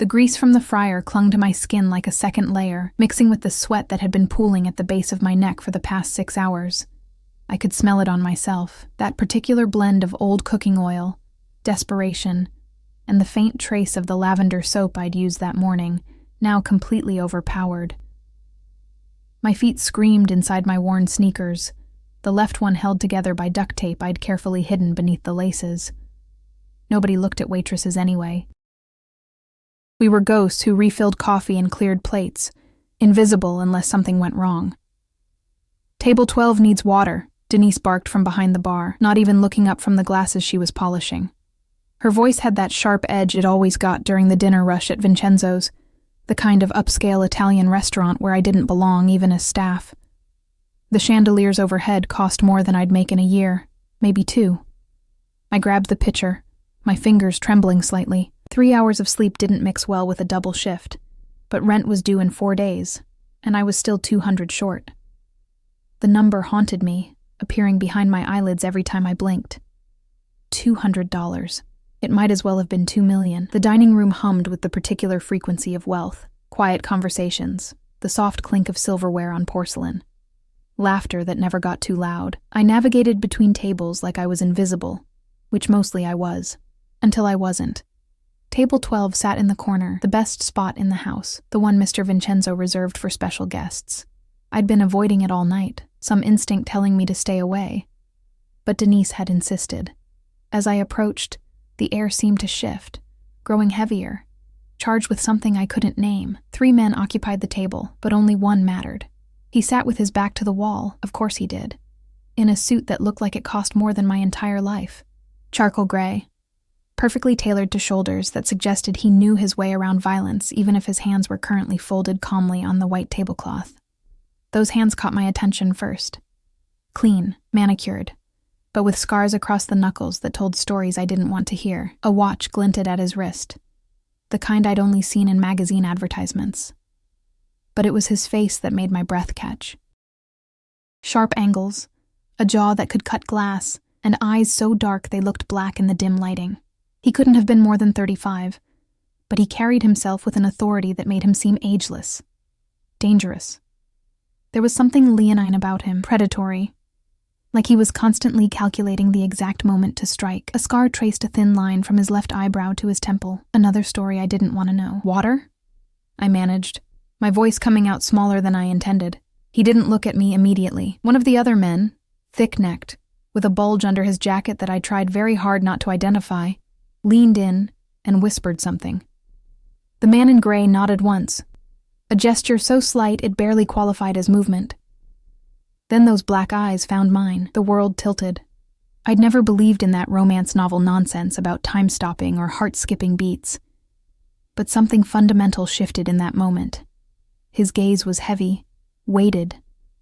The grease from the fryer clung to my skin like a second layer, mixing with the sweat that had been pooling at the base of my neck for the past 6 hours. I could smell it on myself, that particular blend of old cooking oil, desperation, and the faint trace of the lavender soap I'd used that morning, now completely overpowered. My feet screamed inside my worn sneakers, the left one held together by duct tape I'd carefully hidden beneath the laces. Nobody looked at waitresses anyway. We were ghosts who refilled coffee and cleared plates, invisible unless something went wrong. "Table 12 needs water," Denise barked from behind the bar, not even looking up from the glasses she was polishing. Her voice had that sharp edge it always got during the dinner rush at Vincenzo's, the kind of upscale Italian restaurant where I didn't belong even as staff. The chandeliers overhead cost more than I'd make in a year, maybe 2. I grabbed the pitcher, my fingers trembling slightly. 3 hours of sleep didn't mix well with a double shift, but rent was due in 4 days, and I was still $200 short. The number haunted me, appearing behind my eyelids every time I blinked. $200. It might as well have been $2 million. The dining room hummed with the particular frequency of wealth, quiet conversations, the soft clink of silverware on porcelain. Laughter that never got too loud. I navigated between tables like I was invisible, which mostly I was, until I wasn't. Table 12 sat in the corner, the best spot in the house, the one Mr. Vincenzo reserved for special guests. I'd been avoiding it all night, some instinct telling me to stay away. But Denise had insisted. As I approached, the air seemed to shift, growing heavier, charged with something I couldn't name. 3 men occupied the table, but only one mattered. He sat with his back to the wall, of course he did, in a suit that looked like it cost more than my entire life. Charcoal gray, perfectly tailored to shoulders that suggested he knew his way around violence even if his hands were currently folded calmly on the white tablecloth. Those hands caught my attention first. Clean, manicured, but with scars across the knuckles that told stories I didn't want to hear. A watch glinted at his wrist, the kind I'd only seen in magazine advertisements. But it was his face that made my breath catch. Sharp angles, a jaw that could cut glass, and eyes so dark they looked black in the dim lighting. He couldn't have been more than 35, but he carried himself with an authority that made him seem ageless. Dangerous. There was something leonine about him, predatory. Like he was constantly calculating the exact moment to strike. A scar traced a thin line from his left eyebrow to his temple. Another story I didn't want to know. "Water?" I managed, my voice coming out smaller than I intended. He didn't look at me immediately. One of the other men, thick-necked, with a bulge under his jacket that I tried very hard not to identify, leaned in and whispered something. The man in gray nodded once, a gesture so slight it barely qualified as movement. Then those black eyes found mine. The world tilted. I'd never believed in that romance novel nonsense about time-stopping or heart-skipping beats. But something fundamental shifted in that moment. His gaze was heavy, weighted,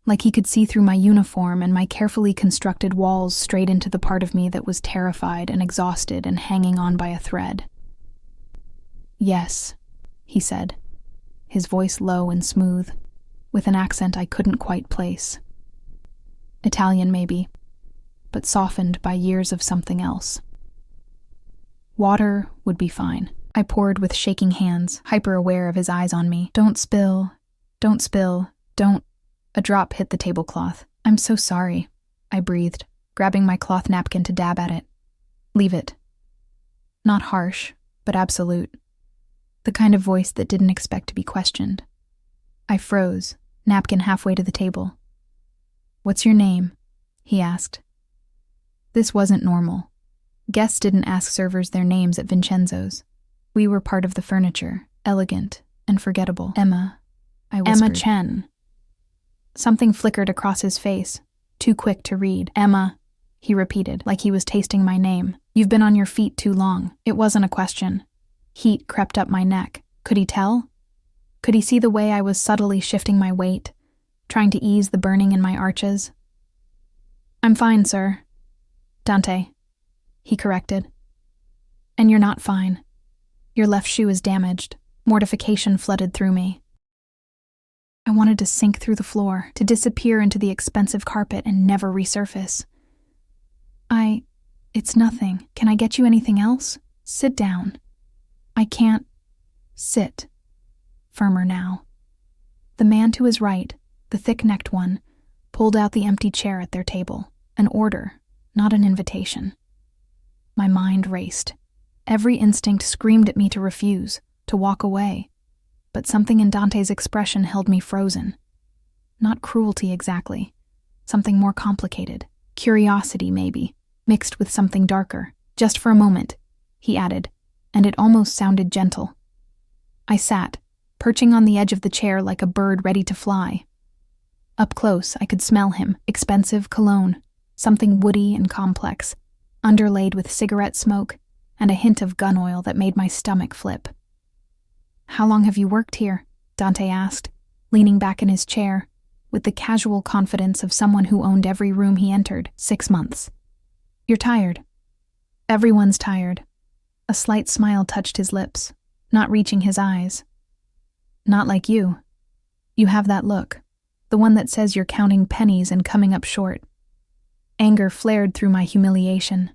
like he could see through my uniform and my carefully constructed walls straight into the part of me that was terrified and exhausted and hanging on by a thread. "Yes," he said, his voice low and smooth, with an accent I couldn't quite place. Italian maybe, but softened by years of something else. Water would be fine. I poured with shaking hands, hyper-aware of his eyes on me. Don't spill, don't." A drop hit the tablecloth. "I'm so sorry," I breathed, grabbing my cloth napkin to dab at it. "Leave it." Not harsh, but absolute. The kind of voice that didn't expect to be questioned. I froze, napkin halfway to the table. "What's your name?" he asked. This wasn't normal. Guests didn't ask servers their names at Vincenzo's. We were part of the furniture, elegant and forgettable. "Emma," I whispered. "Emma Chen." Something flickered across his face, too quick to read. "Emma," he repeated, like he was tasting my name. "You've been on your feet too long." It wasn't a question. Heat crept up my neck. Could he tell? Could he see the way I was subtly shifting my weight, trying to ease the burning in my arches? "I'm fine, sir." "Dante," he corrected. "And you're not fine. Your left shoe is damaged." Mortification flooded through me. I wanted to sink through the floor, to disappear into the expensive carpet and never resurface. It's nothing. Can I get you anything else? Sit down." "I can't." Sit. Firmer now. The man to his right, the thick-necked one, pulled out the empty chair at their table. An order, not an invitation. My mind raced. Every instinct screamed at me to refuse, to walk away. But something in Dante's expression held me frozen. Not cruelty exactly. Something more complicated. Curiosity, maybe, mixed with something darker. Just for a moment, he added, and it almost sounded gentle. I sat, perching on the edge of the chair like a bird ready to fly. Up close, I could smell him, expensive cologne, something woody and complex, underlaid with cigarette smoke and a hint of gun oil that made my stomach flip. "How long have you worked here?" Dante asked, leaning back in his chair, with the casual confidence of someone who owned every room he entered. 6 months. "You're tired." "Everyone's tired." A slight smile touched his lips, not reaching his eyes. "Not like you. You have that look, the one that says you're counting pennies and coming up short." Anger flared through my humiliation.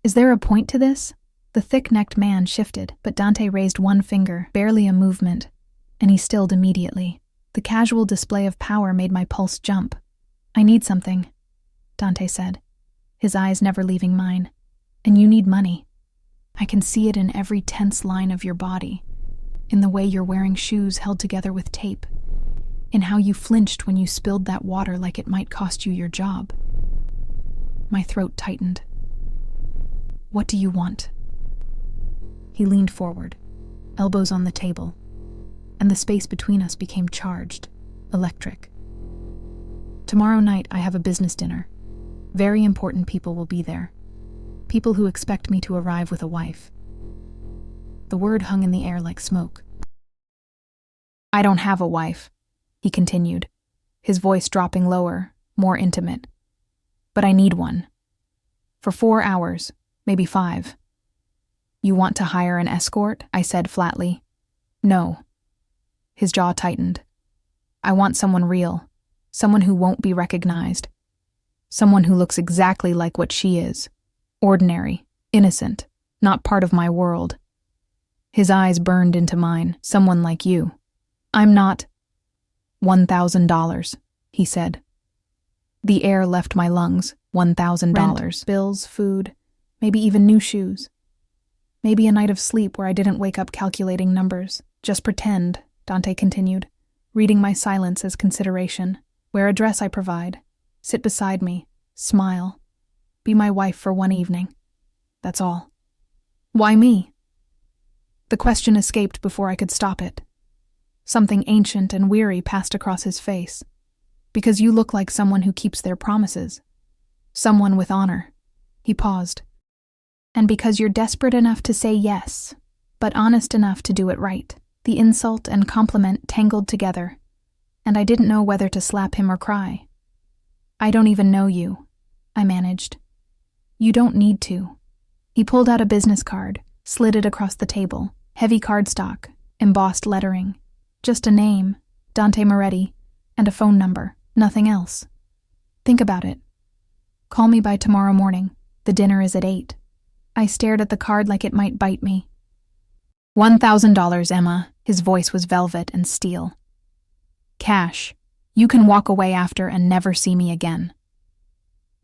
"Is there a point to this?" The thick-necked man shifted, but Dante raised one finger, barely a movement, and he stilled immediately. The casual display of power made my pulse jump. "I need something," Dante said, his eyes never leaving mine. "And you need money. I can see it in every tense line of your body, in the way you're wearing shoes held together with tape, in how you flinched when you spilled that water like it might cost you your job." My throat tightened. "What do you want?" He leaned forward, elbows on the table, and the space between us became charged, electric. "Tomorrow night I have a business dinner. Very important people will be there. People who expect me to arrive with a wife." The word hung in the air like smoke. "I don't have a wife," he continued, his voice dropping lower, more intimate. "But I need one. For 4 hours, maybe 5. "You want to hire an escort?" I said flatly. "No." His jaw tightened. "I want someone real, someone who won't be recognized. Someone who looks exactly like what she is. Ordinary, innocent, not part of my world." His eyes burned into mine. "Someone like you." "I'm not." $1,000, he said. The air left my lungs. $1,000. Rent, bills, food, maybe even new shoes. Maybe a night of sleep where I didn't wake up calculating numbers. "Just pretend," Dante continued, reading my silence as consideration. "Wear a dress I provide. Sit beside me. Smile. Be my wife for one evening. That's all." "Why me?" The question escaped before I could stop it. Something ancient and weary passed across his face. "Because you look like someone who keeps their promises. Someone with honor." He paused. "And because you're desperate enough to say yes, but honest enough to do it right." The insult and compliment tangled together, and I didn't know whether to slap him or cry. "I don't even know you," I managed. "You don't need to." He pulled out a business card, slid it across the table. Heavy cardstock, embossed lettering. Just a name, Dante Moretti, and a phone number, nothing else. "Think about it. Call me by tomorrow morning. The dinner is at 8. I stared at the card like it might bite me. $1,000, Emma. His voice was velvet and steel. "Cash. You can walk away after and never see me again."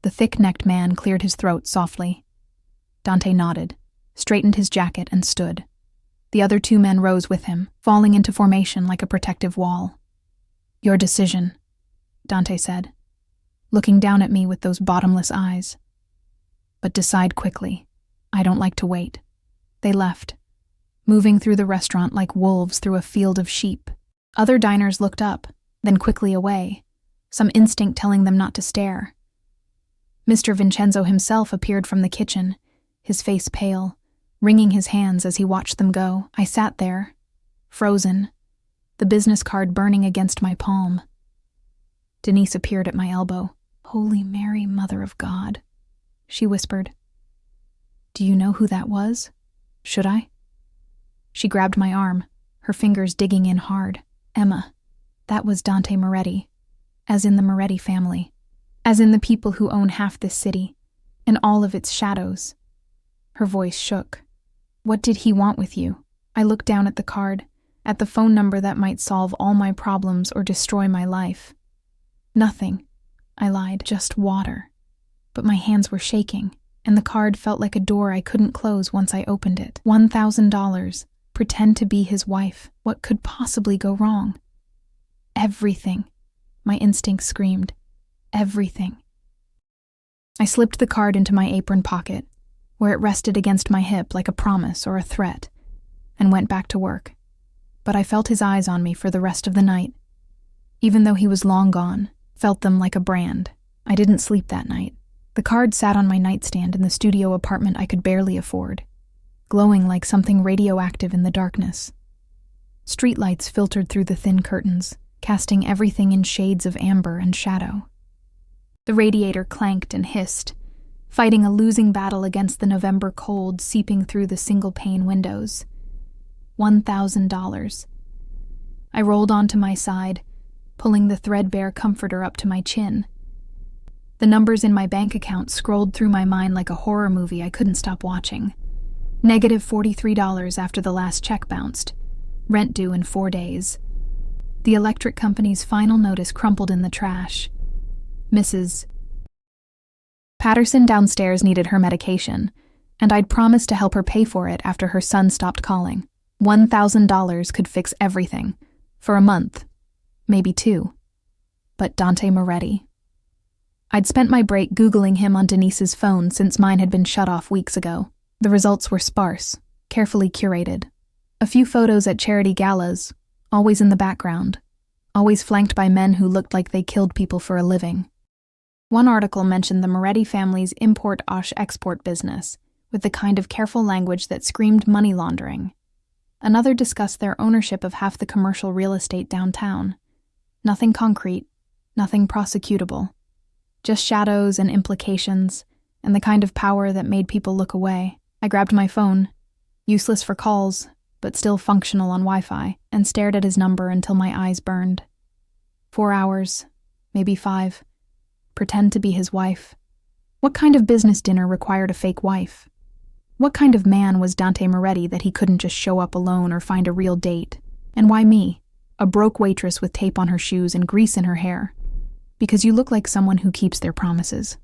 The thick-necked man cleared his throat softly. Dante nodded, straightened his jacket, and stood. The other 2 men rose with him, falling into formation like a protective wall. "Your decision," Dante said, looking down at me with those bottomless eyes. "But decide quickly. I don't like to wait." They left, moving through the restaurant like wolves through a field of sheep. Other diners looked up, then quickly away, some instinct telling them not to stare. Mr. Vincenzo himself appeared from the kitchen, his face pale, wringing his hands as he watched them go. I sat there, frozen, the business card burning against my palm. Denise appeared at my elbow. "Holy Mary, Mother of God," she whispered. "Do you know who that was? Should I?" She grabbed my arm, her fingers digging in hard. "Emma, that was Dante Moretti, as in the Moretti family, as in the people who own half this city, and all of its shadows." Her voice shook. "What did he want with you?" I looked down at the card, at the phone number that might solve all my problems or destroy my life. Nothing, I lied, just water. But my hands were shaking, and the card felt like a door I couldn't close once I opened it. $1,000. Pretend to be his wife. What could possibly go wrong? Everything. My instinct screamed. Everything. I slipped the card into my apron pocket, where it rested against my hip like a promise or a threat, and went back to work. But I felt his eyes on me for the rest of the night. Even though he was long gone, felt them like a brand. I didn't sleep that night. The card sat on my nightstand in the studio apartment I could barely afford, glowing like something radioactive in the darkness. Streetlights filtered through the thin curtains, casting everything in shades of amber and shadow. The radiator clanked and hissed, fighting a losing battle against the November cold seeping through the single-pane windows. $1,000. I rolled onto my side, pulling the threadbare comforter up to my chin. The numbers in my bank account scrolled through my mind like a horror movie I couldn't stop watching. -$43 after the last check bounced. Rent due in 4 days. The electric company's final notice crumpled in the trash. Mrs. Patterson downstairs needed her medication, and I'd promised to help her pay for it after her son stopped calling. $1,000 could fix everything. For a month. Maybe 2. But Dante Moretti. I'd spent my break Googling him on Denise's phone since mine had been shut off weeks ago. The results were sparse, carefully curated. A few photos at charity galas, always in the background, always flanked by men who looked like they killed people for a living. One article mentioned the Moretti family's import-export business, with the kind of careful language that screamed money laundering. Another discussed their ownership of half the commercial real estate downtown. Nothing concrete, nothing prosecutable. Just shadows and implications, and the kind of power that made people look away. I grabbed my phone, useless for calls, but still functional on Wi-Fi, and stared at his number until my eyes burned. 4 hours, maybe 5. Pretend to be his wife. What kind of business dinner required a fake wife? What kind of man was Dante Moretti that he couldn't just show up alone or find a real date? And why me, a broke waitress with tape on her shoes and grease in her hair? Because you look like someone who keeps their promises.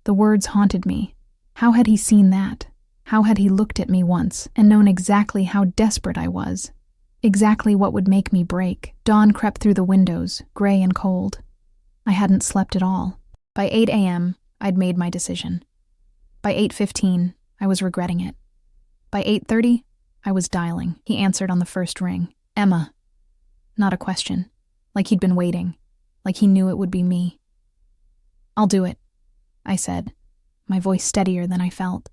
The words haunted me. How had he seen that? How had he looked at me once and known exactly how desperate I was? Exactly what would make me break? Dawn crept through the windows, gray and cold. I hadn't slept at all. By 8 a.m., I'd made my decision. By 8:15, I was regretting it. By 8:30, I was dialing. He answered on the first ring. Emma. Not a question. Like he'd been waiting. Like he knew it would be me. I'll do it, I said, my voice steadier than I felt.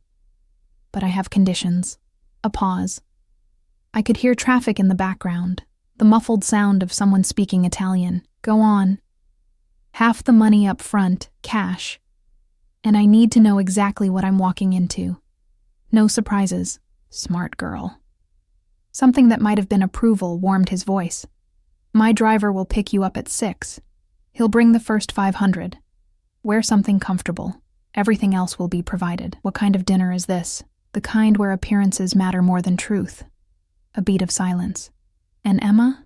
But I have conditions. A pause. I could hear traffic in the background, the muffled sound of someone speaking Italian. Go on. Half the money up front, cash. And I need to know exactly what I'm walking into. No surprises. Smart girl. Something that might have been approval warmed his voice. My driver will pick you up at 6. He'll bring the first 500. Wear something comfortable. Everything else will be provided. What kind of dinner is this? The kind where appearances matter more than truth. A beat of silence. And Emma?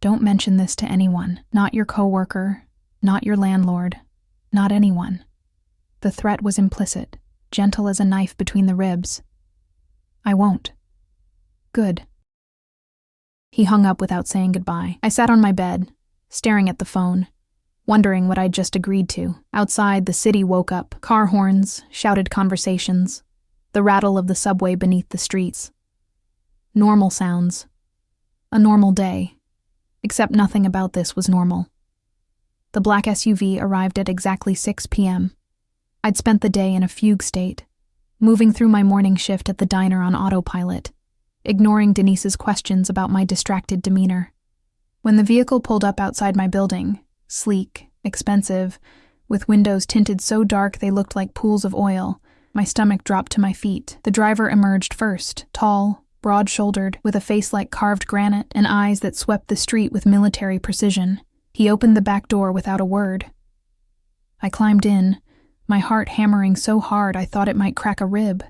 Don't mention this to anyone. Not your coworker, not your landlord, not anyone. The threat was implicit, gentle as a knife between the ribs. I won't. Good. He hung up without saying goodbye. I sat on my bed, staring at the phone, wondering what I'd just agreed to. Outside, the city woke up. Car horns, shouted conversations, the rattle of the subway beneath the streets. Normal sounds. A normal day. Except nothing about this was normal. The black SUV arrived at exactly 6 p.m. I'd spent the day in a fugue state, moving through my morning shift at the diner on autopilot, ignoring Denise's questions about my distracted demeanor. When the vehicle pulled up outside my building, sleek, expensive, with windows tinted so dark they looked like pools of oil, my stomach dropped to my feet. The driver emerged first, tall, broad-shouldered, with a face like carved granite and eyes that swept the street with military precision. He opened the back door without a word. I climbed in, my heart hammering so hard I thought it might crack a rib.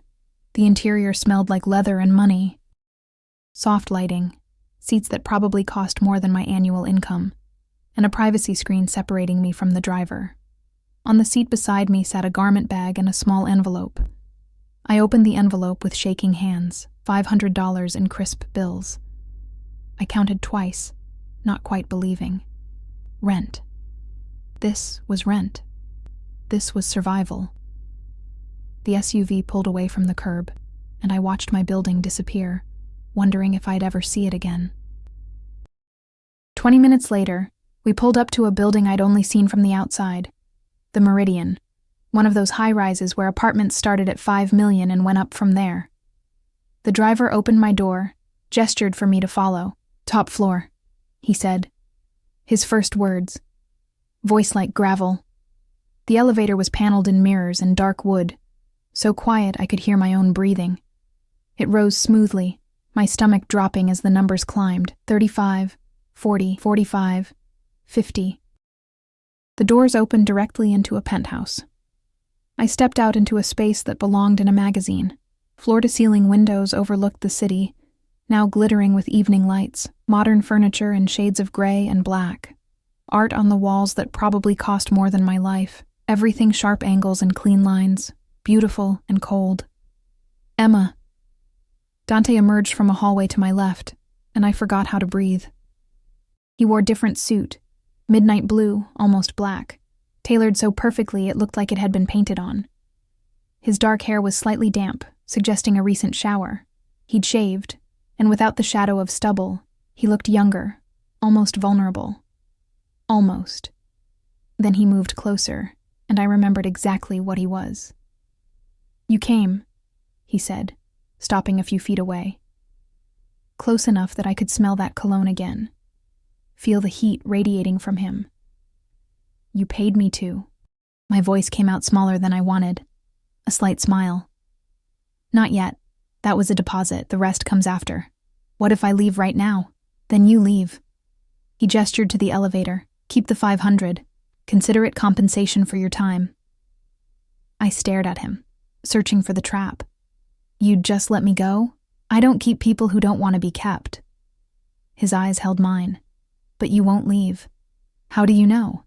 The interior smelled like leather and money. soft lighting, seats that probably cost more than my annual income, and a privacy screen separating me from the driver. On the seat beside me sat a garment bag and a small envelope. I opened the envelope with shaking hands, $500 in crisp bills. I counted twice, not quite believing. Rent. This was rent. This was survival. The SUV pulled away from the curb, and I watched my building disappear, wondering if I'd ever see it again. 20 minutes later, we pulled up to a building I'd only seen from the outside. The Meridian, one of those high-rises where apartments started at $5 million and went up from there. The driver opened my door, gestured for me to follow. "Top floor," he said. His first words. Voice like gravel. The elevator was paneled in mirrors and dark wood, so quiet I could hear my own breathing. It rose smoothly, my stomach dropping as the numbers climbed. 35, 40, 45, 50. The doors opened directly into a penthouse. I stepped out into a space that belonged in a magazine. Floor-to-ceiling windows overlooked the city, now glittering with evening lights, modern furniture in shades of gray and black. Art on the walls that probably cost more than my life. Everything sharp angles and clean lines, beautiful and cold. "Emma." Dante emerged from a hallway to my left, and I forgot how to breathe. He wore different suit, midnight blue, almost black, tailored so perfectly it looked like it had been painted on. His dark hair was slightly damp, suggesting a recent shower. He'd shaved, and without the shadow of stubble, he looked younger, almost vulnerable. Almost. Then he moved closer, and I remembered exactly what he was. "You came," he said, stopping a few feet away. Close enough that I could smell that cologne again, feel the heat radiating from him. "You paid me to." My voice came out smaller than I wanted. A slight smile. "Not yet. That was a deposit, the rest comes after. What if I leave right now? Then you leave." He gestured to the elevator. "Keep the 500. Consider it compensation for your time." I stared at him, searching for the trap. "You'd just let me go? I don't keep people who don't want to be kept." His eyes held mine. "But you won't leave. How do you know?"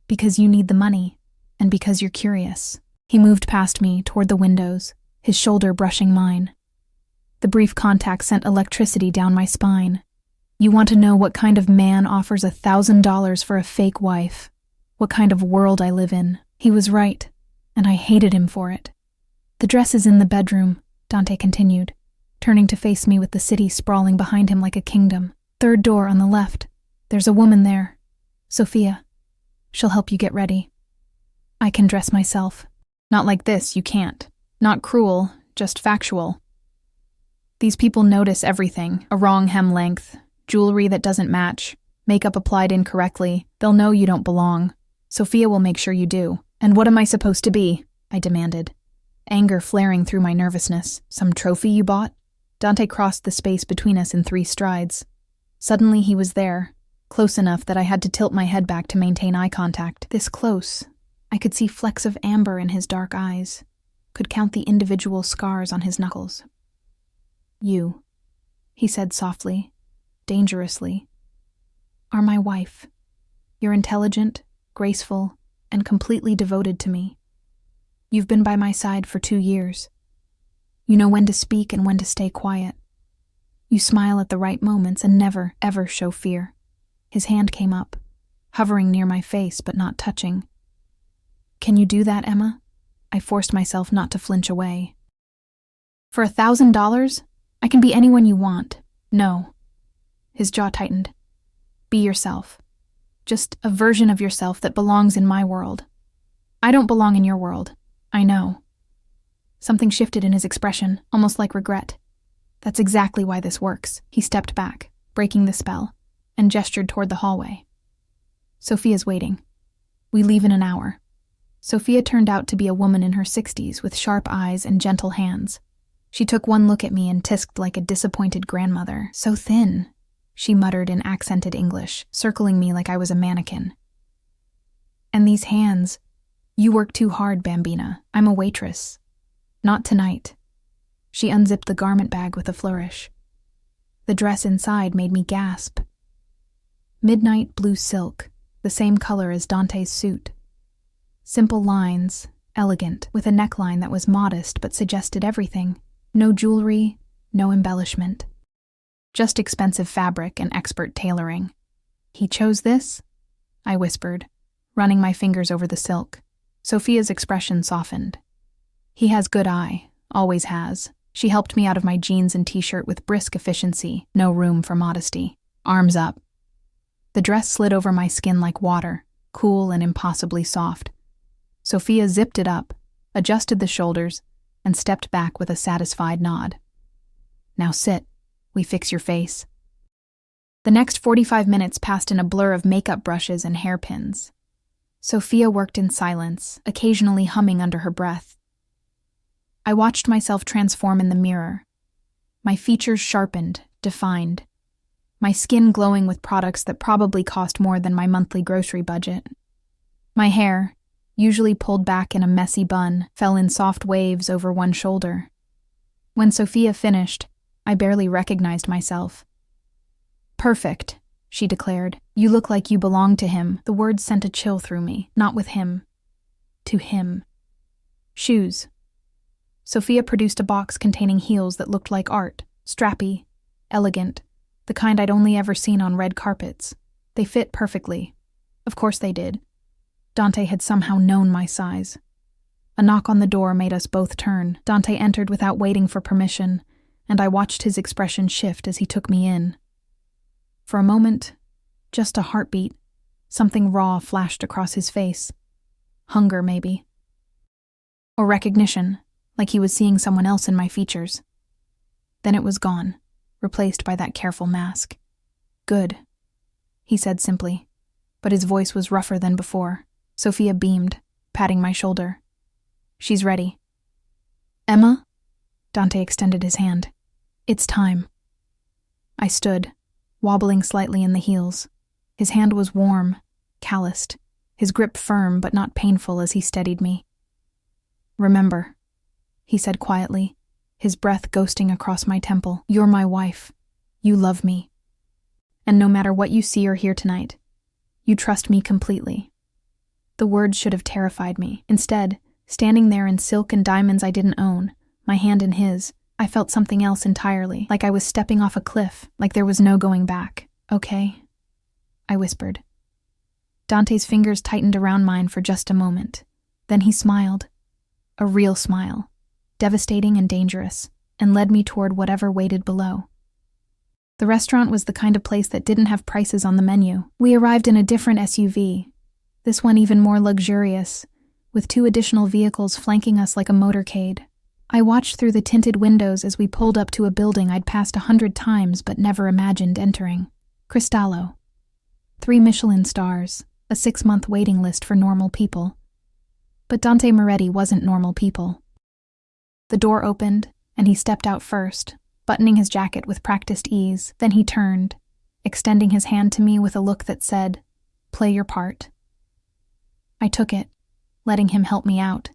"Because you need the money, and because you're curious." He moved past me, toward the windows, his shoulder brushing mine. The brief contact sent electricity down my spine. "You want to know what kind of man offers $1,000 for a fake wife? What kind of world I live in?" He was right, and I hated him for it. "The dress is in the bedroom," Dante continued, turning to face me with the city sprawling behind him like a kingdom. "Third door on the left. There's a woman there. Sophia. She'll help you get ready." "I can dress myself." "Not like this, you can't. Not cruel, just factual. These people notice everything, a wrong hem length, jewelry that doesn't match, makeup applied incorrectly. They'll know you don't belong. Sophia will make sure you do." "And what am I supposed to be?" I demanded, anger flaring through my nervousness. "Some trophy you bought?" Dante crossed the space between us in 3 strides. Suddenly he was there, close enough that I had to tilt my head back to maintain eye contact. This close, I could see flecks of amber in his dark eyes, could count the individual scars on his knuckles. "You," he said softly, dangerously, "are my wife. You're intelligent, graceful, and completely devoted to me. You've been by my side for 2 years. You know when to speak and when to stay quiet. You smile at the right moments and never, ever show fear." His hand came up, hovering near my face but not touching. "Can you do that, Emma?" I forced myself not to flinch away. "For $1,000? I can be anyone you want." "No." His jaw tightened. "Be yourself. Just a version of yourself that belongs in my world. I don't belong in your world. I know." Something shifted in his expression, almost like regret. "That's exactly why this works." He stepped back, breaking the spell, and gestured toward the hallway. "Sophia's waiting. We leave in an hour." Sophia turned out to be a woman in her 60s with sharp eyes and gentle hands. She took one look at me and tisked like a disappointed grandmother. "So thin," she muttered in accented English, circling me like I was a mannequin. "And these hands. You work too hard, Bambina. I'm a waitress. Not tonight." She unzipped the garment bag with a flourish. The dress inside made me gasp. Midnight blue silk, the same color as Dante's suit. Simple lines, elegant, with a neckline that was modest but suggested everything. No jewelry, no embellishment. Just expensive fabric and expert tailoring. "He chose this?" I whispered, running my fingers over the silk. Sophia's expression softened. "He has good eye, always has." She helped me out of my jeans and t-shirt with brisk efficiency, no room for modesty. Arms up. The dress slid over my skin like water, cool and impossibly soft. Sophia zipped it up, adjusted the shoulders, and stepped back with a satisfied nod. "Now sit. We fix your face." The next 45 minutes passed in a blur of makeup brushes and hairpins. Sophia worked in silence, occasionally humming under her breath. I watched myself transform in the mirror. My features sharpened, defined. My skin glowing with products that probably cost more than my monthly grocery budget. My hair, usually pulled back in a messy bun, fell in soft waves over one shoulder. When Sophia finished, I barely recognized myself. "Perfect," she declared. "You look like you belong to him." The words sent a chill through me. Not with him. To him. Shoes. Sophia produced a box containing heels that looked like art, strappy, elegant, the kind I'd only ever seen on red carpets. They fit perfectly. Of course they did. Dante had somehow known my size. A knock on the door made us both turn. Dante entered without waiting for permission, and I watched his expression shift as he took me in. For a moment, just a heartbeat, something raw flashed across his face. Hunger, maybe. Or recognition, like he was seeing someone else in my features. Then it was gone, replaced by that careful mask. "Good," he said simply, but his voice was rougher than before. Sophia beamed, patting my shoulder. "She's ready." "Emma?" Dante extended his hand. "It's time." I stood, wobbling slightly in the heels. His hand was warm, calloused, his grip firm but not painful as he steadied me. "Remember," he said quietly, his breath ghosting across my temple. "You're my wife. You love me. And no matter what you see or hear tonight, you trust me completely." The words should have terrified me. Instead, standing there in silk and diamonds I didn't own, my hand in his, I felt something else entirely, like I was stepping off a cliff, like there was no going back. "Okay," I whispered. Dante's fingers tightened around mine for just a moment. Then he smiled. A real smile, devastating and dangerous, and led me toward whatever waited below. The restaurant was the kind of place that didn't have prices on the menu. We arrived in a different SUV, this one even more luxurious, with 2 additional vehicles flanking us like a motorcade. I watched through the tinted windows as we pulled up to a building I'd passed 100 times but never imagined entering. Cristallo. 3 Michelin stars, a 6-month waiting list for normal people. But Dante Moretti wasn't normal people. The door opened, and he stepped out first, buttoning his jacket with practiced ease. Then he turned, extending his hand to me with a look that said, "Play your part." I took it, letting him help me out,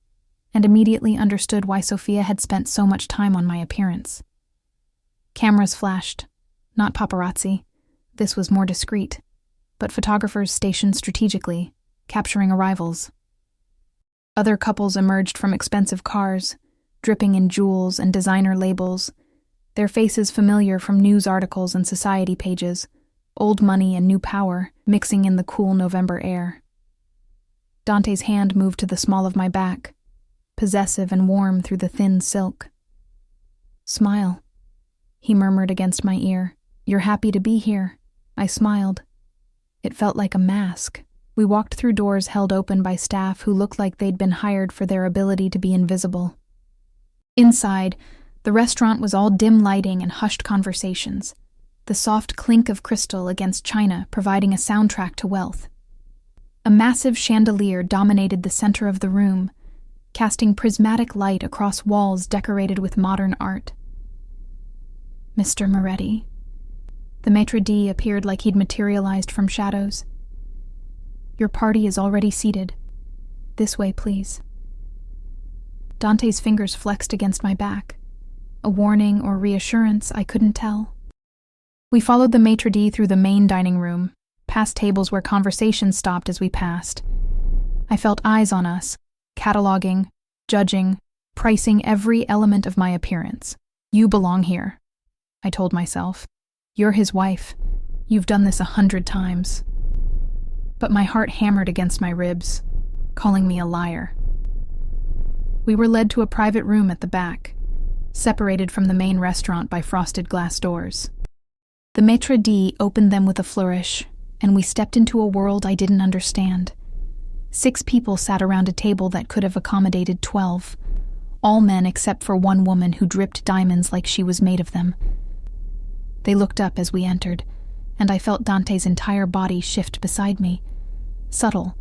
and immediately understood why Sophia had spent so much time on my appearance. Cameras flashed, not paparazzi. This was more discreet, but photographers stationed strategically, capturing arrivals. Other couples emerged from expensive cars, dripping in jewels and designer labels, their faces familiar from news articles and society pages, old money and new power mixing in the cool November air. Dante's hand moved to the small of my back, possessive and warm through the thin silk. "Smile," he murmured against my ear. "You're happy to be here." I smiled. It felt like a mask. We walked through doors held open by staff who looked like they'd been hired for their ability to be invisible. Inside, the restaurant was all dim lighting and hushed conversations, the soft clink of crystal against china providing a soundtrack to wealth. A massive chandelier dominated the center of the room, casting prismatic light across walls decorated with modern art. "Mr. Moretti." The maitre d' appeared like he'd materialized from shadows. "Your party is already seated. This way, please." Dante's fingers flexed against my back. A warning or reassurance, I couldn't tell. We followed the maitre d' through the main dining room, past tables where conversations stopped as we passed. I felt eyes on us, cataloging, judging, pricing every element of my appearance. You belong here, I told myself. You're his wife. You've done this 100 times. But my heart hammered against my ribs, calling me a liar. We were led to a private room at the back, separated from the main restaurant by frosted glass doors. The maitre d' opened them with a flourish, and we stepped into a world I didn't understand. 6 people sat around a table that could have accommodated 12, all men except for one woman who dripped diamonds like she was made of them. They looked up as we entered, and I felt Dante's entire body shift beside me. Subtle,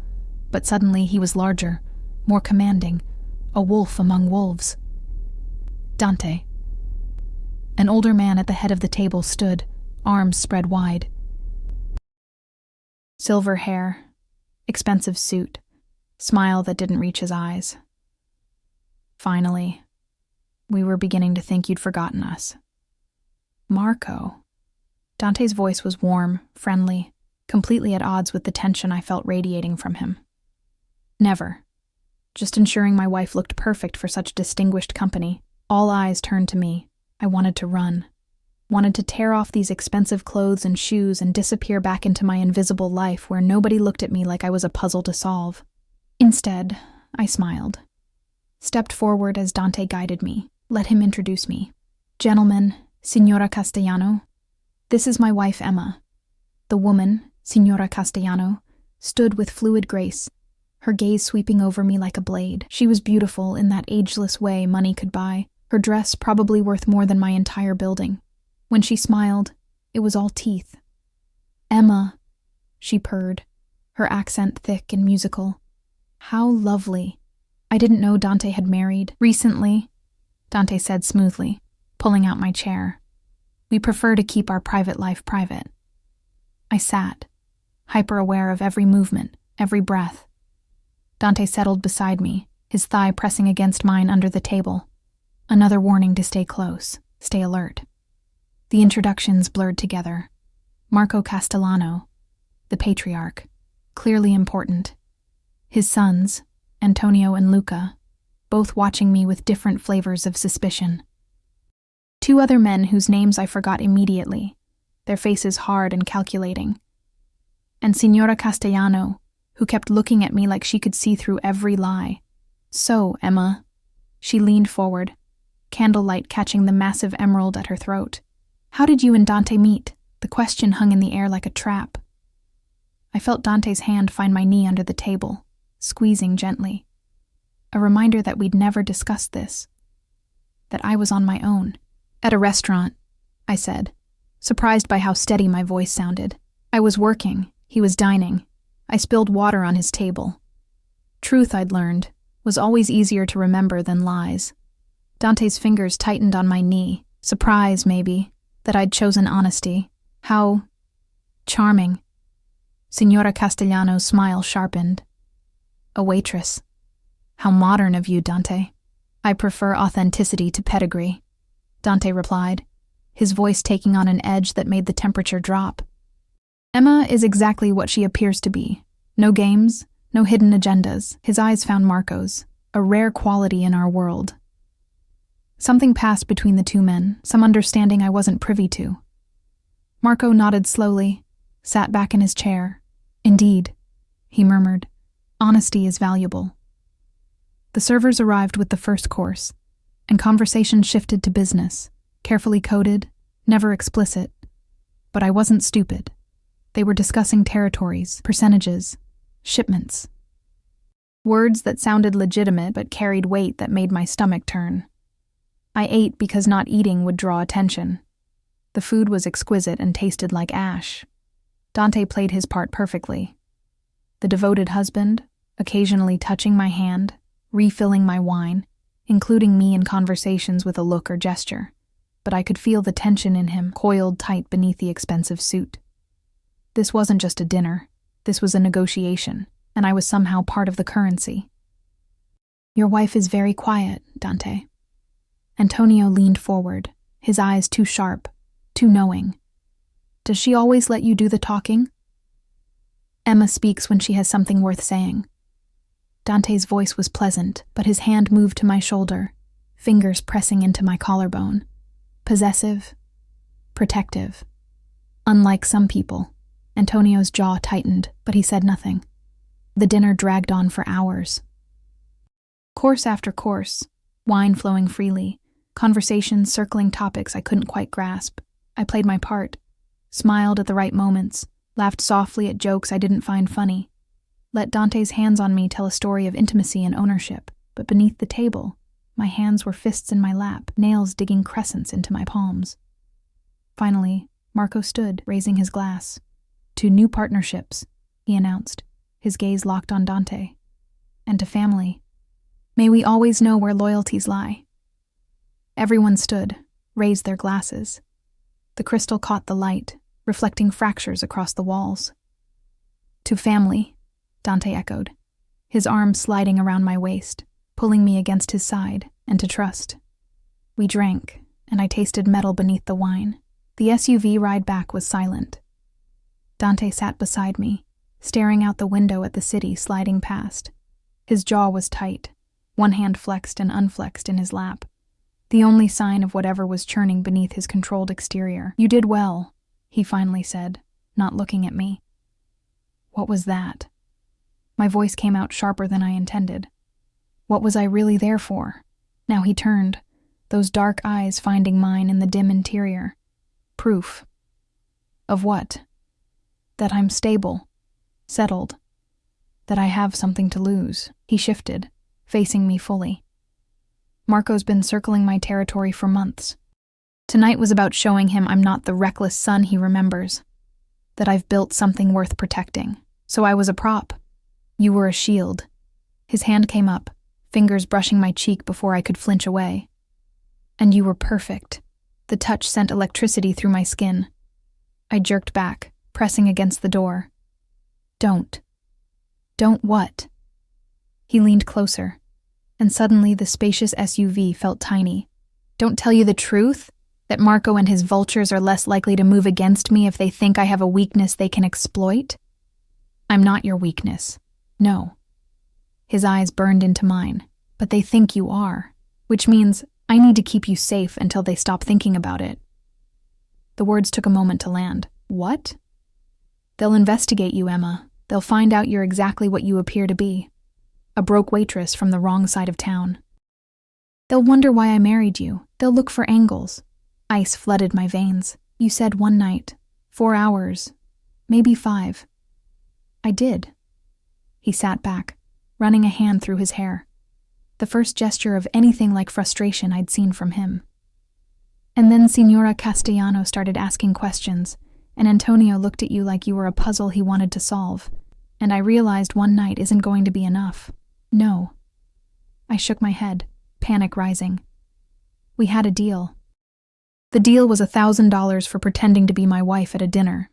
but suddenly he was larger, more commanding, a wolf among wolves. Dante. An older man at the head of the table stood, arms spread wide. Silver hair, expensive suit, smile that didn't reach his eyes. Finally, we were beginning to think you'd forgotten us. Marco. Dante's voice was warm, friendly, completely at odds with the tension I felt radiating from him. Never. Just ensuring my wife looked perfect for such distinguished company. All eyes turned to me. I wanted to run. Wanted to tear off these expensive clothes and shoes and disappear back into my invisible life where nobody looked at me like I was a puzzle to solve. Instead, I smiled. Stepped forward as Dante guided me. Let him introduce me. Gentlemen, Signora Castellano. This is my wife, Emma. The woman, Signora Castellano, stood with fluid grace, her gaze sweeping over me like a blade. She was beautiful in that ageless way money could buy, her dress probably worth more than my entire building. When she smiled, it was all teeth. Emma, she purred, her accent thick and musical. How lovely. I didn't know Dante had married. Recently, Dante said smoothly, pulling out my chair. We prefer to keep our private life private. I sat, hyper-aware of every movement, every breath. Dante settled beside me, his thigh pressing against mine under the table. Another warning to stay close, stay alert. The introductions blurred together. Marco Castellano, the patriarch, clearly important. His sons, Antonio and Luca, both watching me with different flavors of suspicion. 2 other men whose names I forgot immediately, their faces hard and calculating. And Signora Castellano, who kept looking at me like she could see through every lie. So, Emma. She leaned forward, candlelight catching the massive emerald at her throat. How did you and Dante meet? The question hung in the air like a trap. I felt Dante's hand find my knee under the table, squeezing gently. A reminder that we'd never discussed this. That I was on my own. At a restaurant, I said, surprised by how steady my voice sounded. I was working, he was dining. I spilled water on his table. Truth, I'd learned, was always easier to remember than lies. Dante's fingers tightened on my knee, surprise, maybe, that I'd chosen honesty. How charming. Signora Castellano's smile sharpened. A waitress. How modern of you, Dante. I prefer authenticity to pedigree, Dante replied, his voice taking on an edge that made the temperature drop. Emma is exactly what she appears to be. No games, no hidden agendas. His eyes found Marco's, a rare quality in our world. Something passed between the 2 men, some understanding I wasn't privy to. Marco nodded slowly, sat back in his chair. Indeed, he murmured, honesty is valuable. The servers arrived with the first course, and conversation shifted to business, carefully coded, never explicit. But I wasn't stupid. They were discussing territories, percentages, shipments. Words that sounded legitimate but carried weight that made my stomach turn. I ate because not eating would draw attention. The food was exquisite and tasted like ash. Dante played his part perfectly. The devoted husband, occasionally touching my hand, refilling my wine, including me in conversations with a look or gesture. But I could feel the tension in him, coiled tight beneath the expensive suit. This wasn't just a dinner. This was a negotiation, and I was somehow part of the currency. Your wife is very quiet, Dante. Antonio leaned forward, his eyes too sharp, too knowing. Does she always let you do the talking? Emma speaks when she has something worth saying. Dante's voice was pleasant, but his hand moved to my shoulder, fingers pressing into my collarbone. Possessive, protective. Unlike some people, Antonio's jaw tightened, but he said nothing. The dinner dragged on for hours. Course after course, wine flowing freely, conversations circling topics I couldn't quite grasp. I played my part, smiled at the right moments, laughed softly at jokes I didn't find funny. Let Dante's hands on me tell a story of intimacy and ownership, but beneath the table, my hands were fists in my lap, nails digging crescents into my palms. Finally, Marco stood, raising his glass. To new partnerships, he announced, his gaze locked on Dante. And to family. May we always know where loyalties lie. Everyone stood, raised their glasses. The crystal caught the light, reflecting fractures across the walls. To family, Dante echoed, his arm sliding around my waist, pulling me against his side, and to trust. We drank, and I tasted metal beneath the wine. The SUV ride back was silent. Dante sat beside me, staring out the window at the city sliding past. His jaw was tight, one hand flexed and unflexed in his lap, the only sign of whatever was churning beneath his controlled exterior. You did well, he finally said, not looking at me. What was that? My voice came out sharper than I intended. What was I really there for? Now he turned, those dark eyes finding mine in the dim interior. Proof. Of what? That I'm stable, settled, that I have something to lose. He shifted, facing me fully. Marco's been circling my territory for months. Tonight was about showing him I'm not the reckless son he remembers, that I've built something worth protecting. So I was a prop. You were a shield. His hand came up, fingers brushing my cheek before I could flinch away. And you were perfect. The touch sent electricity through my skin. I jerked back, pressing against the door. Don't. Don't what? He leaned closer, and suddenly the spacious SUV felt tiny. Don't tell you the truth? That Marco and his vultures are less likely to move against me if they think I have a weakness they can exploit? I'm not your weakness. No. His eyes burned into mine. But they think you are, which means I need to keep you safe until they stop thinking about it. The words took a moment to land. What? They'll investigate you, Emma. They'll find out you're exactly what you appear to be. A broke waitress from the wrong side of town. They'll wonder why I married you. They'll look for angles. Ice flooded my veins. You said one night, 4 hours, maybe 5. I did. He sat back, running a hand through his hair. The first gesture of anything like frustration I'd seen from him. And then Signora Castellano started asking questions, and Antonio looked at you like you were a puzzle he wanted to solve, and I realized one night isn't going to be enough. No. I shook my head, panic rising. We had a deal. The deal was $1,000 for pretending to be my wife at a dinner.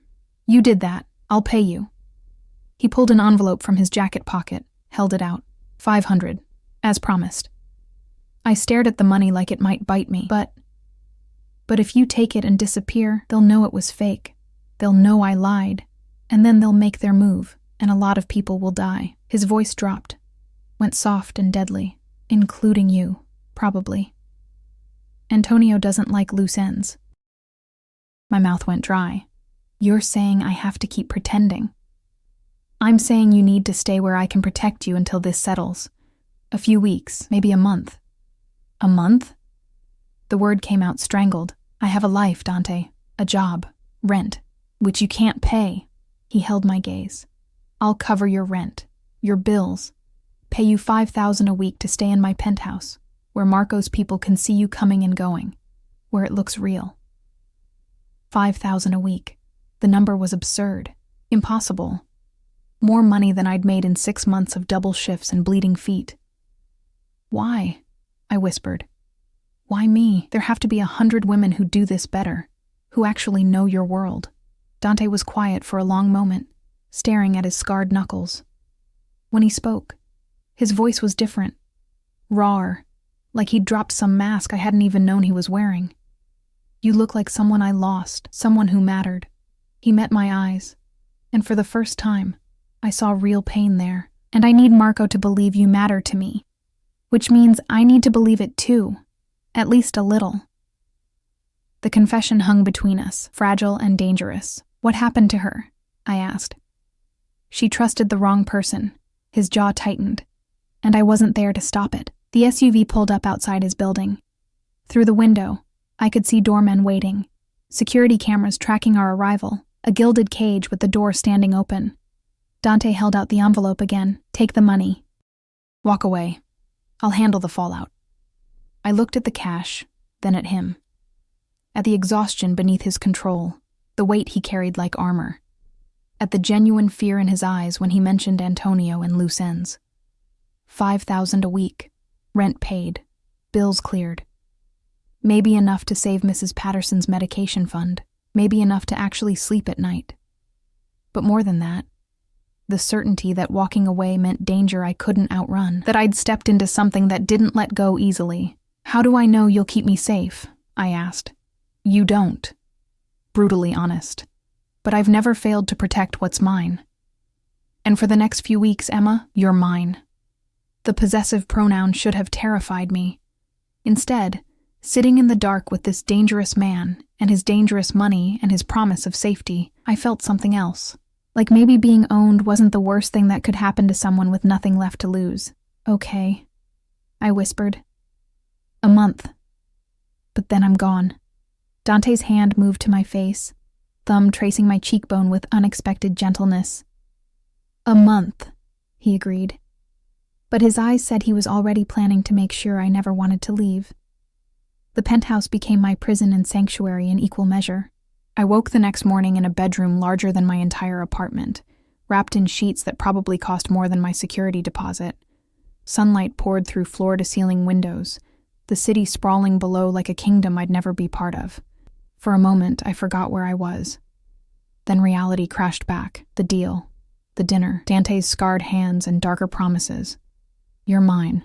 You did that. I'll pay you. He pulled an envelope from his jacket pocket, held it out. $500, as promised. I stared at the money like it might bite me, but if you take it and disappear, they'll know it was fake. They'll know I lied, and then they'll make their move, and a lot of people will die. His voice dropped, went soft and deadly, including you, probably. Antonio doesn't like loose ends. My mouth went dry. You're saying I have to keep pretending. I'm saying you need to stay where I can protect you until this settles. A few weeks, maybe a month. A month? The word came out strangled. I have a life, Dante. A job. Rent. Which you can't pay. He held my gaze. I'll cover your rent. Your bills. Pay you $5,000 a week to stay in my penthouse, where Marco's people can see you coming and going, where it looks real. $5,000 a week. The number was absurd. Impossible. More money than I'd made in 6 months of double shifts and bleeding feet. Why? I whispered. Why me? There have to be 100 women who do this better, who actually know your world. Dante was quiet for a long moment, staring at his scarred knuckles. When he spoke, his voice was different, rawer, like he'd dropped some mask I hadn't even known he was wearing. You look like someone I lost, someone who mattered. He met my eyes, and for the first time, I saw real pain there. And I need Marco to believe you matter to me, which means I need to believe it too, at least a little. The confession hung between us, fragile and dangerous. What happened to her? I asked. She trusted the wrong person. His jaw tightened, and I wasn't there to stop it. The SUV pulled up outside his building. Through the window, I could see doormen waiting, security cameras tracking our arrival, a gilded cage with the door standing open. Dante held out the envelope again. Take the money. Walk away. I'll handle the fallout. I looked at the cash, then at him. At the exhaustion beneath his control, the weight he carried like armor. At the genuine fear in his eyes when he mentioned Antonio and loose ends. 5,000 a week, rent paid, bills cleared. Maybe enough to save Mrs. Patterson's medication fund, maybe enough to actually sleep at night. But more than that, the certainty that walking away meant danger I couldn't outrun, that I'd stepped into something that didn't let go easily. How do I know you'll keep me safe? I asked. You don't. Brutally honest. But I've never failed to protect what's mine. And for the next few weeks, Emma, you're mine. The possessive pronoun should have terrified me. Instead, sitting in the dark with this dangerous man and his dangerous money and his promise of safety, I felt something else. Like maybe being owned wasn't the worst thing that could happen to someone with nothing left to lose. Okay, I whispered. A month. But then I'm gone. Dante's hand moved to my face, thumb tracing my cheekbone with unexpected gentleness. A month, he agreed. But his eyes said he was already planning to make sure I never wanted to leave. The penthouse became my prison and sanctuary in equal measure. I woke the next morning in a bedroom larger than my entire apartment, wrapped in sheets that probably cost more than my security deposit. Sunlight poured through floor-to-ceiling windows, the city sprawling below like a kingdom I'd never be part of. For a moment, I forgot where I was. Then reality crashed back. The deal, the dinner, Dante's scarred hands and darker promises. You're mine.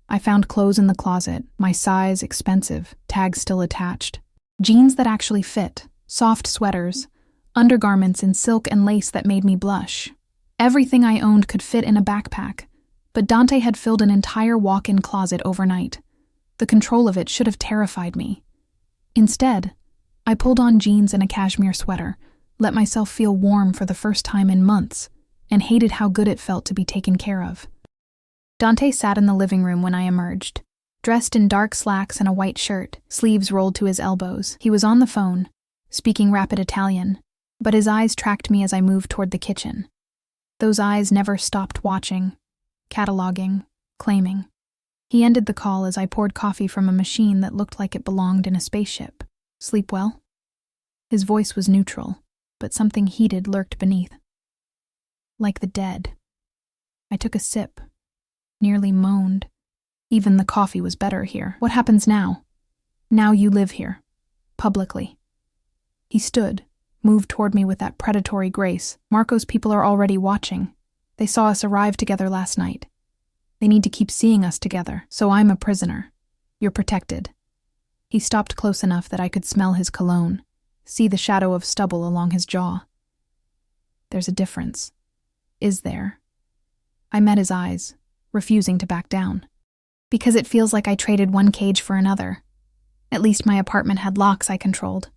I found clothes in the closet, my size expensive, tags still attached. Jeans that actually fit. Soft sweaters, undergarments in silk and lace that made me blush. Everything I owned could fit in a backpack, but Dante had filled an entire walk-in closet overnight. The control of it should have terrified me. Instead, I pulled on jeans and a cashmere sweater, let myself feel warm for the first time in months, and hated how good it felt to be taken care of. Dante sat in the living room when I emerged, dressed in dark slacks and a white shirt, sleeves rolled to his elbows. He was on the phone, speaking rapid Italian, but his eyes tracked me as I moved toward the kitchen. Those eyes never stopped watching, cataloging, claiming. He ended the call as I poured coffee from a machine that looked like it belonged in a spaceship. Sleep well? His voice was neutral, but something heated lurked beneath. Like the dead. I took a sip, nearly moaned. Even the coffee was better here. What happens now? Now you live here. Publicly. He stood, moved toward me with that predatory grace. Marco's people are already watching. They saw us arrive together last night. They need to keep seeing us together, so I'm a prisoner. You're protected. He stopped close enough that I could smell his cologne, see the shadow of stubble along his jaw. There's a difference. Is there? I met his eyes, refusing to back down. Because it feels like I traded one cage for another. At least my apartment had locks I controlled.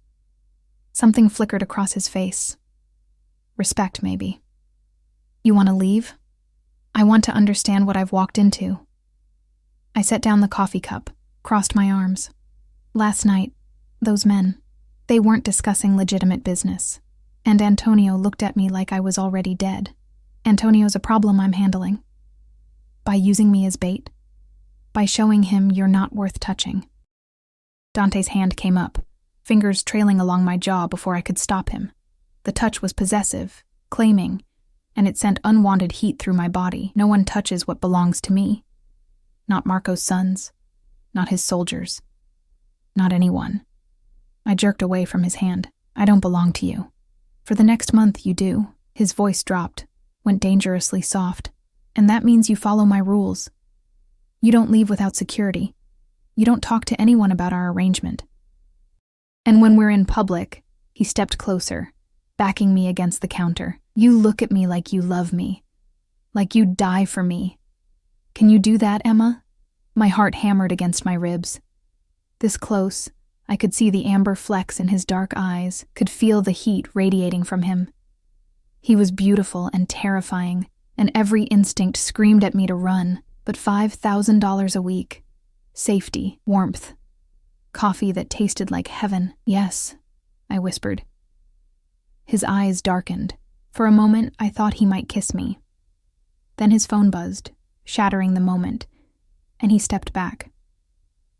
Something flickered across his face. Respect, maybe. You want to leave? I want to understand what I've walked into. I set down the coffee cup, crossed my arms. Last night, those men, they weren't discussing legitimate business. And Antonio looked at me like I was already dead. Antonio's a problem I'm handling. By using me as bait. By showing him you're not worth touching. Dante's hand came up, fingers trailing along my jaw before I could stop him. The touch was possessive, claiming, and it sent unwanted heat through my body. No one touches what belongs to me. Not Marco's sons, not his soldiers, not anyone. I jerked away from his hand. I don't belong to you. For the next month you do. His voice dropped, went dangerously soft. And that means you follow my rules. You don't leave without security. You don't talk to anyone about our arrangement. And when we're in public, he stepped closer, backing me against the counter. You look at me like you love me, like you'd die for me. Can you do that, Emma? My heart hammered against my ribs. This close, I could see the amber flecks in his dark eyes, could feel the heat radiating from him. He was beautiful and terrifying, and every instinct screamed at me to run, but $5,000 a week. Safety, warmth, coffee that tasted like heaven. Yes, I whispered. His eyes darkened. For a moment, I thought he might kiss me. Then his phone buzzed, shattering the moment, and he stepped back.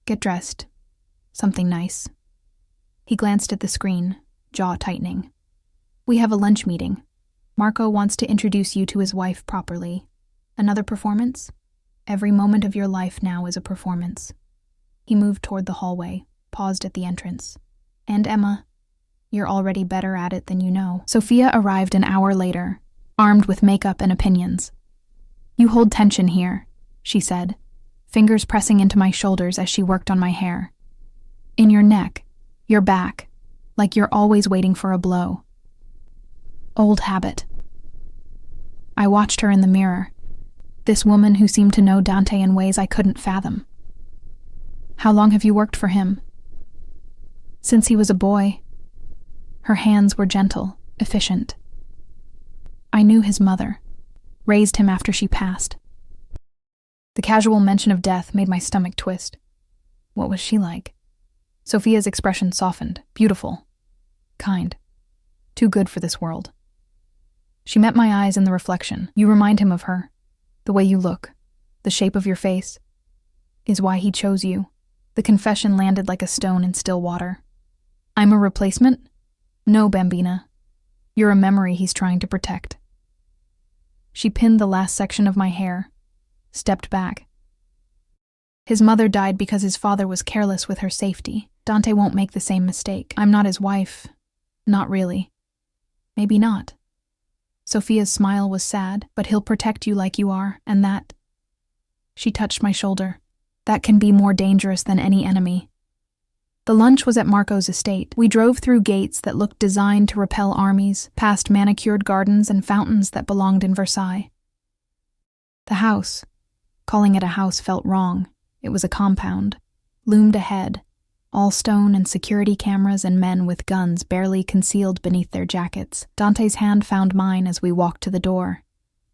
Get dressed. Something nice. He glanced at the screen, jaw tightening. We have a lunch meeting. Marco wants to introduce you to his wife properly. Another performance? Every moment of your life now is a performance. He moved toward the hallway, paused at the entrance. And Emma, you're already better at it than you know. Sophia arrived an hour later, armed with makeup and opinions. You hold tension here, she said, fingers pressing into my shoulders as she worked on my hair. In your neck, your back, like you're always waiting for a blow. Old habit. I watched her in the mirror, this woman who seemed to know Dante in ways I couldn't fathom. How long have you worked for him? Since he was a boy. Her hands were gentle, efficient. I knew his mother, raised him after she passed. The casual mention of death made my stomach twist. What was she like? Sophia's expression softened, beautiful, kind, too good for this world. She met my eyes in the reflection. You remind him of her. The way you look, the shape of your face, is why he chose you. The confession landed like a stone in still water. I'm a replacement? No, Bambina. You're a memory he's trying to protect. She pinned the last section of my hair, stepped back. His mother died because his father was careless with her safety. Dante won't make the same mistake. I'm not his wife. Not really. Maybe not. Sophia's smile was sad, but he'll protect you like you are, and that... She touched my shoulder. That can be more dangerous than any enemy. The lunch was at Marco's estate. We drove through gates that looked designed to repel armies, past manicured gardens and fountains that belonged in Versailles. The house, calling it a house felt wrong. It was a compound, loomed ahead, all stone and security cameras and men with guns barely concealed beneath their jackets. Dante's hand found mine as we walked to the door.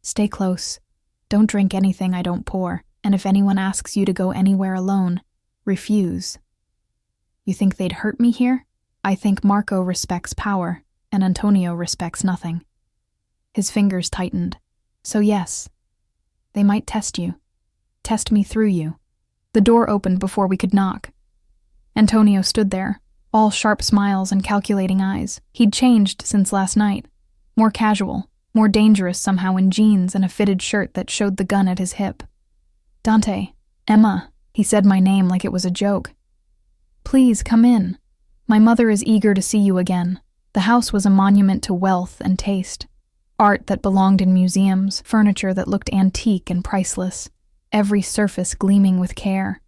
Stay close. Don't drink anything I don't pour, and if anyone asks you to go anywhere alone, refuse. You think they'd hurt me here? I think Marco respects power, and Antonio respects nothing. His fingers tightened. So yes, they might test you. Test me through you. The door opened before we could knock. Antonio stood there, all sharp smiles and calculating eyes. He'd changed since last night. More casual, more dangerous somehow in jeans and a fitted shirt that showed the gun at his hip. Dante, Emma, he said my name like it was a joke. Please come in. My mother is eager to see you again. The house was a monument to wealth and taste. Art that belonged in museums, furniture that looked antique and priceless, every surface gleaming with care.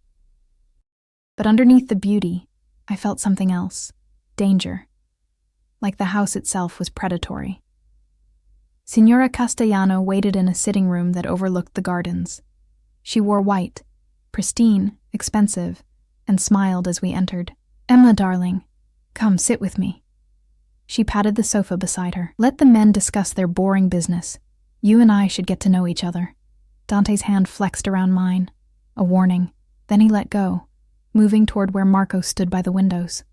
But underneath the beauty, I felt something else. Danger. Like the house itself was predatory. Signora Castellano waited in a sitting room that overlooked the gardens. She wore white, pristine, expensive, and smiled as we entered. Emma, darling, come sit with me. She patted the sofa beside her. Let the men discuss their boring business. You and I should get to know each other. Dante's hand flexed around mine, a warning. Then he let go, moving toward where Marco stood by the windows.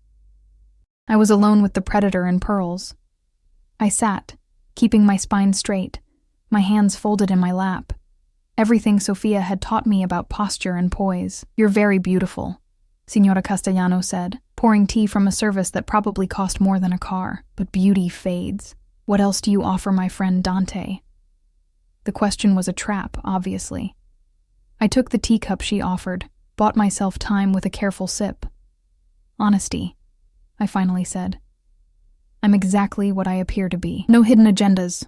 I was alone with the predator and pearls. I sat, keeping my spine straight, my hands folded in my lap. Everything Sophia had taught me about posture and poise. You're very beautiful, Signora Castellano said, pouring tea from a service that probably cost more than a car. But beauty fades. What else do you offer my friend Dante? The question was a trap, obviously. I took the teacup she offered, bought myself time with a careful sip. Honesty, I finally said. I'm exactly what I appear to be. No hidden agendas,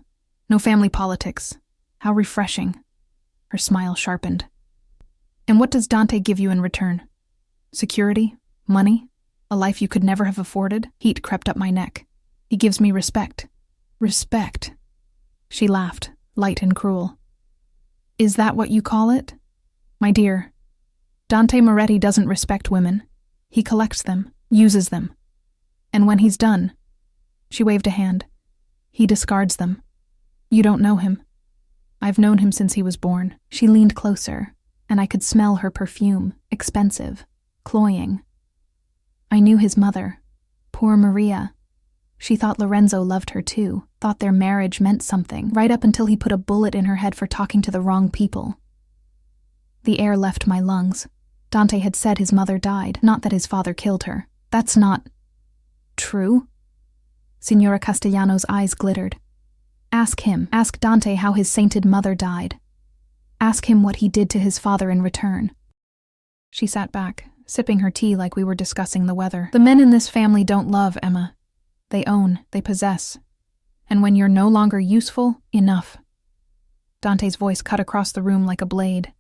no family politics. How refreshing. Her smile sharpened. And what does Dante give you in return? Security? Money? A life you could never have afforded? Heat crept up my neck. He gives me respect. Respect. She laughed, light and cruel. Is that what you call it? My dear, Dante Moretti doesn't respect women. He collects them, uses them. And when he's done, she waved a hand, he discards them. You don't know him. I've known him since he was born. She leaned closer, and I could smell her perfume, expensive, cloying. I knew his mother, poor Maria. She thought Lorenzo loved her too, thought their marriage meant something, right up until he put a bullet in her head for talking to the wrong people. The air left my lungs. Dante had said his mother died, not that his father killed her. That's not true? Signora Castellano's eyes glittered. Ask him, ask Dante how his sainted mother died. Ask him what he did to his father in return. She sat back, sipping her tea like we were discussing the weather. The men in this family don't love, Emma. They own, they possess. And when you're no longer useful, enough. Dante's voice cut across the room like a blade.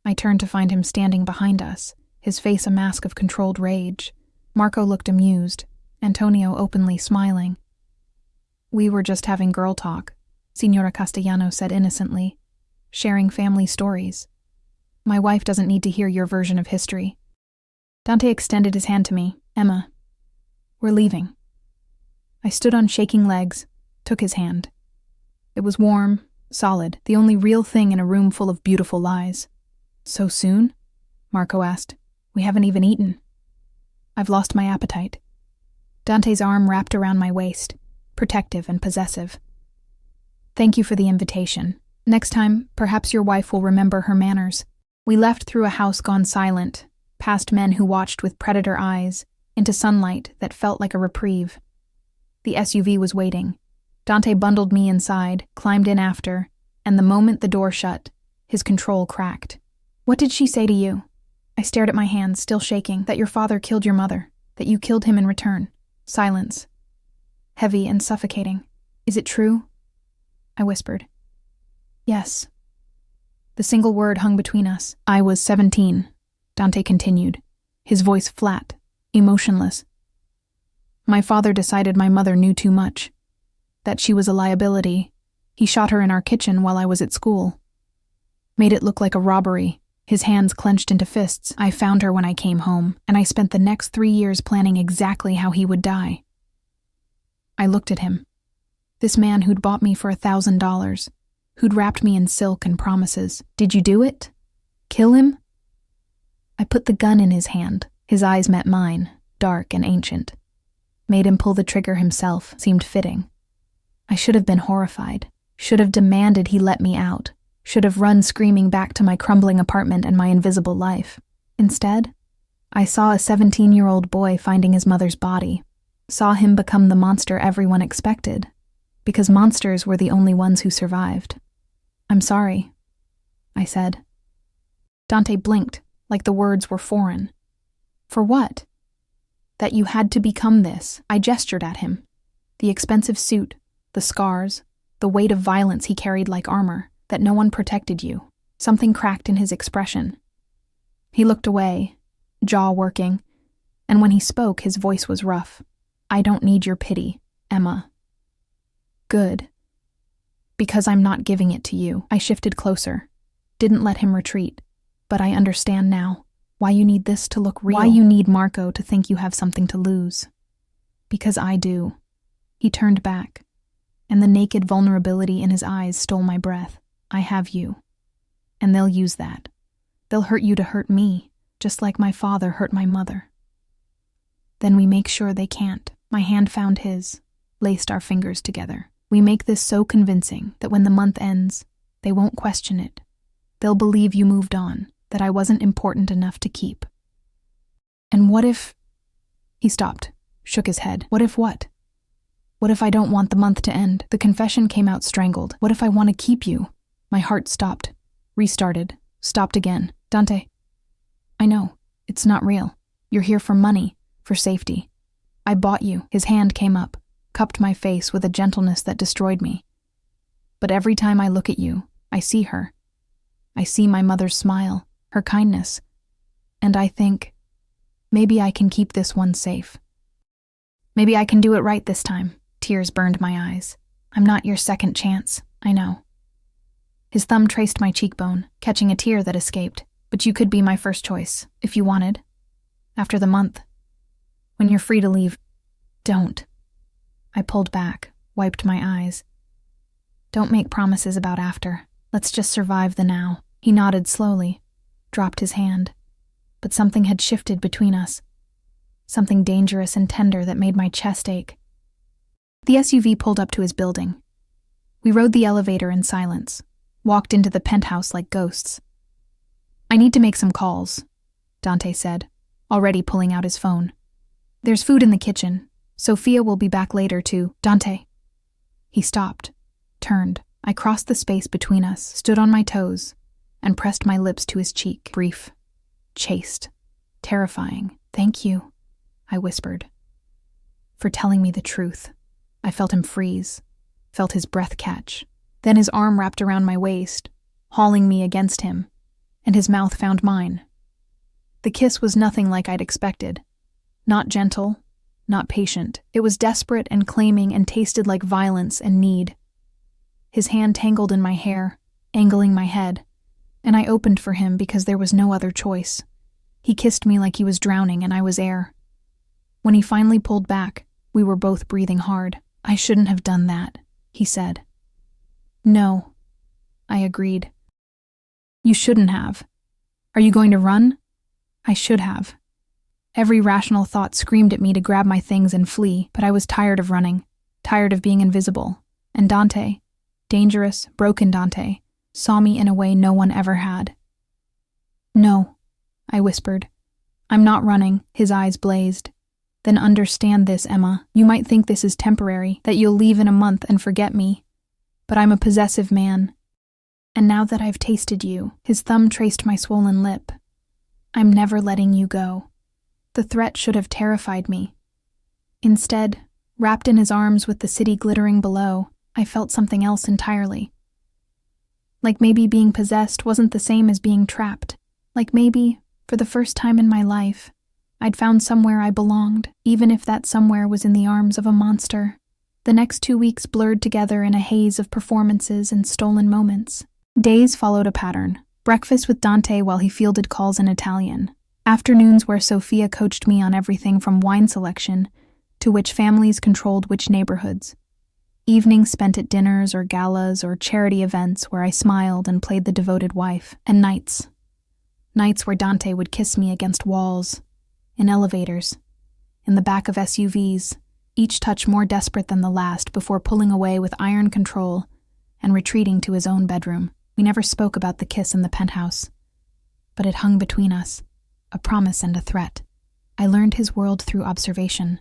I turned to find him standing behind us, his face a mask of controlled rage. Marco looked amused, Antonio openly smiling. We were just having girl talk, Signora Castellano said innocently, sharing family stories. My wife doesn't need to hear your version of history. Dante extended his hand to me. Emma, we're leaving. I stood on shaking legs, took his hand. It was warm, solid, the only real thing in a room full of beautiful lies. So soon? Marco asked. We haven't even eaten. I've lost my appetite. Dante's arm wrapped around my waist, protective and possessive. Thank you for the invitation. Next time, perhaps your wife will remember her manners. We left through a house gone silent, past men who watched with predator eyes, into sunlight that felt like a reprieve. The SUV was waiting. Dante bundled me inside, climbed in after, and the moment the door shut, his control cracked. What did she say to you? I stared at my hands, still shaking, that your father killed your mother, that you killed him in return. Silence. Heavy and suffocating. Is it true? I whispered. Yes. The single word hung between us. I was 17, Dante continued, his voice flat, emotionless. My father decided my mother knew too much, that she was a liability. He shot her in our kitchen while I was at school. Made it look like a robbery, his hands clenched into fists. I found her when I came home, and I spent the next 3 years planning exactly how he would die. I looked at him. This man who'd bought me for $1,000, who'd wrapped me in silk and promises. Did you do it? Kill him? I put the gun in his hand. His eyes met mine, dark and ancient. Made him pull the trigger himself, seemed fitting. I should have been horrified, should have demanded he let me out, should have run screaming back to my crumbling apartment and my invisible life. Instead, I saw a 17-year-old boy finding his mother's body, saw him become the monster everyone expected, because monsters were the only ones who survived. I'm sorry, I said. Dante blinked, like the words were foreign. For what? That you had to become this. I gestured at him. The expensive suit, the scars, the weight of violence he carried like armor, that no one protected you. Something cracked in his expression. He looked away, jaw working, and when he spoke, his voice was rough. I don't need your pity, Emma. Good. Because I'm not giving it to you. I shifted closer. Didn't let him retreat. But I understand now why you need this to look real. Why you need Marco to think you have something to lose. Because I do. He turned back, and the naked vulnerability in his eyes stole my breath. I have you. And they'll use that. They'll hurt you to hurt me, just like my father hurt my mother. Then we make sure they can't. My hand found his, laced our fingers together. We make this so convincing that when the month ends, they won't question it. They'll believe you moved on, that I wasn't important enough to keep. And what if... He stopped, shook his head. What if what? What if I don't want the month to end? The confession came out strangled. What if I want to keep you? My heart stopped, restarted, stopped again. Dante, I know, it's not real. You're here for money, for safety. I bought you. His hand came up, cupped my face with a gentleness that destroyed me. But every time I look at you, I see her. I see my mother's smile, her kindness, and I think, maybe I can keep this one safe. Maybe I can do it right this time. Tears burned my eyes. I'm not your second chance, I know. His thumb traced my cheekbone, catching a tear that escaped. But you could be my first choice, if you wanted. After the month. When you're free to leave, don't. I pulled back, wiped my eyes. Don't make promises about after. Let's just survive the now. He nodded slowly, dropped his hand. But something had shifted between us. Something dangerous and tender that made my chest ache. The SUV pulled up to his building. We rode the elevator in silence, walked into the penthouse like ghosts. I need to make some calls, Dante said, already pulling out his phone. There's food in the kitchen. Sophia will be back later too. Dante. He stopped, turned. I crossed the space between us, stood on my toes, and pressed my lips to his cheek. Brief, chaste, terrifying. Thank you, I whispered. For telling me the truth. I felt him freeze, felt his breath catch. Then his arm wrapped around my waist, hauling me against him, and his mouth found mine. The kiss was nothing like I'd expected. Not gentle, not patient. It was desperate and claiming and tasted like violence and need. His hand tangled in my hair, angling my head, and I opened for him because there was no other choice. He kissed me like he was drowning and I was air. When he finally pulled back, we were both breathing hard. I shouldn't have done that, he said. No, I agreed. You shouldn't have. Are you going to run? I should have. Every rational thought screamed at me to grab my things and flee, but I was tired of running, tired of being invisible. And Dante, dangerous, broken Dante, saw me in a way no one ever had. No, I whispered. I'm not running, his eyes blazed. Then understand this, Emma. You might think this is temporary, that you'll leave in a month and forget me. But I'm a possessive man. And now that I've tasted you, his thumb traced my swollen lip. I'm never letting you go. The threat should have terrified me. Instead, wrapped in his arms with the city glittering below, I felt something else entirely. Like maybe being possessed wasn't the same as being trapped. Like maybe, for the first time in my life, I'd found somewhere I belonged, even if that somewhere was in the arms of a monster. The next 2 weeks blurred together in a haze of performances and stolen moments. Days followed a pattern. Breakfast with Dante while he fielded calls in Italian. Afternoons where Sophia coached me on everything from wine selection to which families controlled which neighborhoods. Evenings spent at dinners or galas or charity events where I smiled and played the devoted wife. And nights. Nights where Dante would kiss me against walls, in elevators, in the back of SUVs, each touch more desperate than the last before pulling away with iron control and retreating to his own bedroom. We never spoke about the kiss in the penthouse, but it hung between us, a promise and a threat. I learned his world through observation,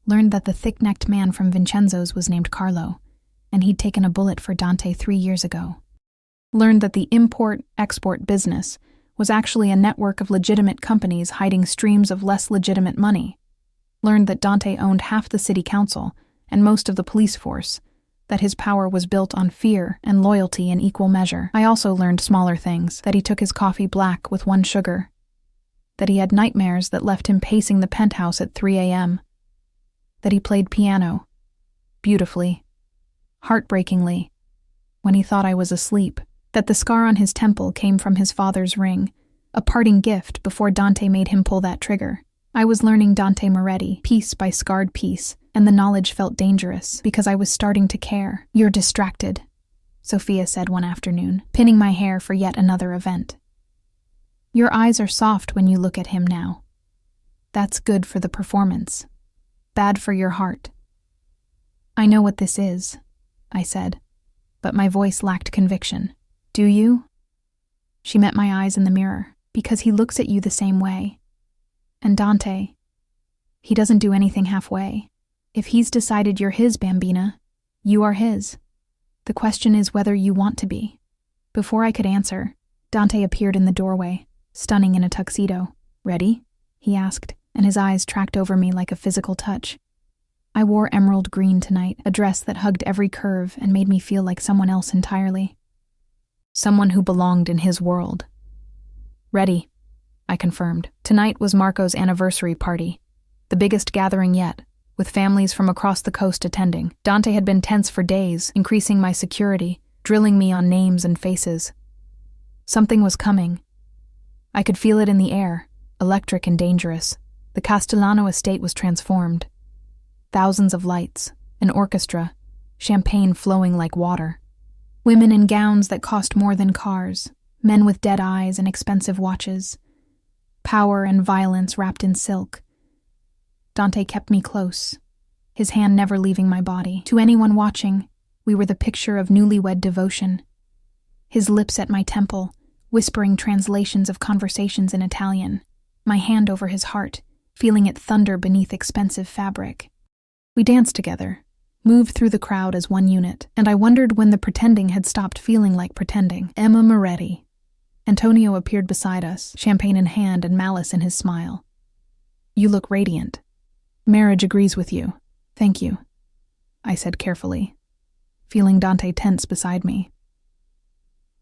learned that the thick-necked man from Vincenzo's was named Carlo, and he'd taken a bullet for Dante 3 years ago. Learned that the import-export business was actually a network of legitimate companies hiding streams of less legitimate money. Learned that Dante owned half the city council and most of the police force, that his power was built on fear and loyalty in equal measure. I also learned smaller things, that he took his coffee black with 1 sugar, that he had nightmares that left him pacing the penthouse at 3 a.m., that he played piano, beautifully, heartbreakingly, when he thought I was asleep, that the scar on his temple came from his father's ring, a parting gift before Dante made him pull that trigger. I was learning Dante Moretti, piece by scarred piece, and the knowledge felt dangerous because I was starting to care. You're distracted, Sophia said one afternoon, pinning my hair for yet another event. Your eyes are soft when you look at him now. That's good for the performance. Bad for your heart. I know what this is, I said, but my voice lacked conviction. Do you? She met my eyes in the mirror, because he looks at you the same way. And Dante, he doesn't do anything halfway. If he's decided you're his, Bambina, you are his. The question is whether you want to be. Before I could answer, Dante appeared in the doorway, stunning in a tuxedo. Ready? He asked, and his eyes tracked over me like a physical touch. I wore emerald green tonight, a dress that hugged every curve and made me feel like someone else entirely. Someone who belonged in his world. Ready, I confirmed. Tonight was Marco's anniversary party, the biggest gathering yet, with families from across the coast attending. Dante had been tense for days, increasing my security, drilling me on names and faces. Something was coming. I could feel it in the air, electric and dangerous. The Castellano estate was transformed. Thousands of lights, an orchestra, champagne flowing like water. Women in gowns that cost more than cars, men with dead eyes and expensive watches. Power and violence wrapped in silk. Dante kept me close, his hand never leaving my body. To anyone watching, we were the picture of newlywed devotion. His lips at my temple, whispering translations of conversations in Italian, my hand over his heart, feeling it thunder beneath expensive fabric. We danced together, moved through the crowd as one unit, and I wondered when the pretending had stopped feeling like pretending. Emma Moretti. Antonio appeared beside us, champagne in hand and malice in his smile. You look radiant. Marriage agrees with you. Thank you, I said carefully, feeling Dante tense beside me.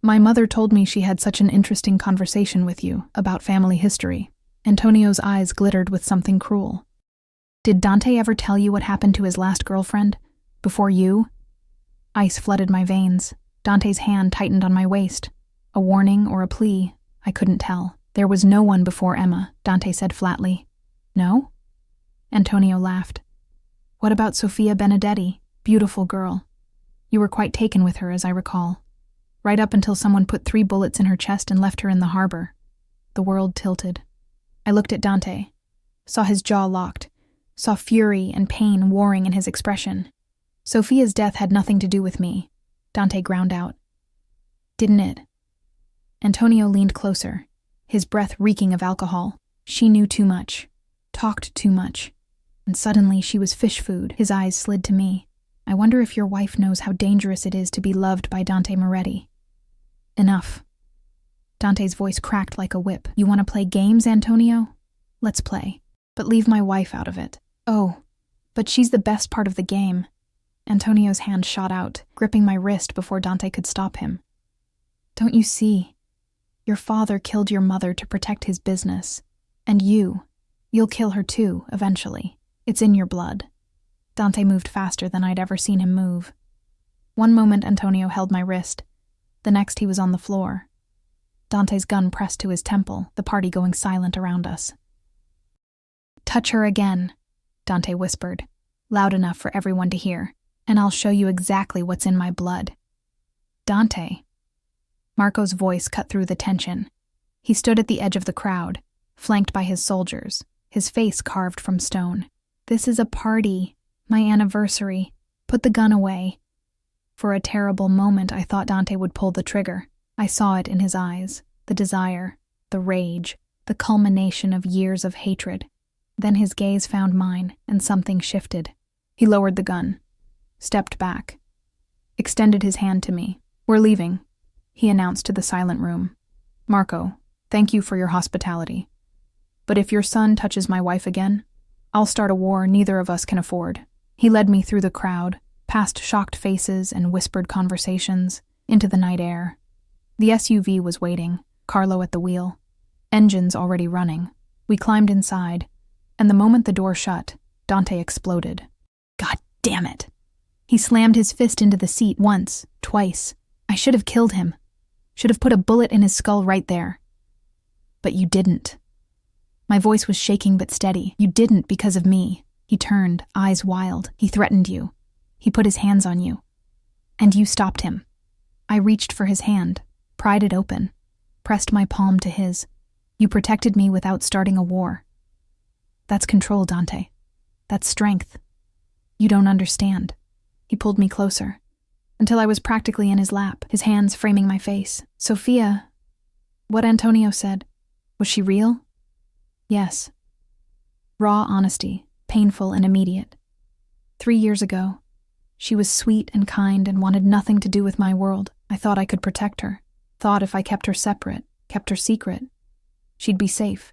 My mother told me she had such an interesting conversation with you about family history. Antonio's eyes glittered with something cruel. Did Dante ever tell you what happened to his last girlfriend? Before you? Ice flooded my veins. Dante's hand tightened on my waist. A warning or a plea, I couldn't tell. There was no one before Emma, Dante said flatly. No? Antonio laughed. What about Sofia Benedetti? Beautiful girl. You were quite taken with her, as I recall. Right up until someone put 3 bullets in her chest and left her in the harbor. The world tilted. I looked at Dante, saw his jaw locked, saw fury and pain warring in his expression. Sofia's death had nothing to do with me, Dante ground out. Didn't it? Antonio leaned closer, his breath reeking of alcohol. She knew too much, talked too much, and suddenly she was fish food. His eyes slid to me. I wonder if your wife knows how dangerous it is to be loved by Dante Moretti. Enough. Dante's voice cracked like a whip. You want to play games, Antonio? Let's play. But leave my wife out of it. Oh, but she's the best part of the game. Antonio's hand shot out, gripping my wrist before Dante could stop him. Don't you see? Your father killed your mother to protect his business. And you'll kill her too, eventually. It's in your blood. Dante moved faster than I'd ever seen him move. One moment Antonio held my wrist. The next he was on the floor. Dante's gun pressed to his temple, the party going silent around us. Touch her again, Dante whispered, loud enough for everyone to hear, and I'll show you exactly what's in my blood. Dante. Marco's voice cut through the tension. He stood at the edge of the crowd, flanked by his soldiers, his face carved from stone. This is a party, my anniversary. Put the gun away. For a terrible moment I thought Dante would pull the trigger. I saw it in his eyes, the desire, the rage, the culmination of years of hatred. Then his gaze found mine, and something shifted. He lowered the gun, stepped back, extended his hand to me. We're leaving, he announced to the silent room. Marco, thank you for your hospitality. But if your son touches my wife again, I'll start a war neither of us can afford. He led me through the crowd, past shocked faces and whispered conversations, into the night air. The SUV was waiting, Carlo at the wheel, engines already running. We climbed inside, and the moment the door shut, Dante exploded. God damn it! He slammed his fist into the seat once, twice. I should have killed him. Should have put a bullet in his skull right there. But you didn't. My voice was shaking but steady. You didn't because of me. He turned, eyes wild. He threatened you. He put his hands on you. And you stopped him. I reached for his hand, pried it open, pressed my palm to his. You protected me without starting a war. That's control, Dante. That's strength. You don't understand. He pulled me closer, until I was practically in his lap, his hands framing my face. Sofia, what Antonio said, was she real? Yes. Raw honesty, painful and immediate. 3 years ago, she was sweet and kind and wanted nothing to do with my world. I thought I could protect her. Thought if I kept her separate, kept her secret, she'd be safe.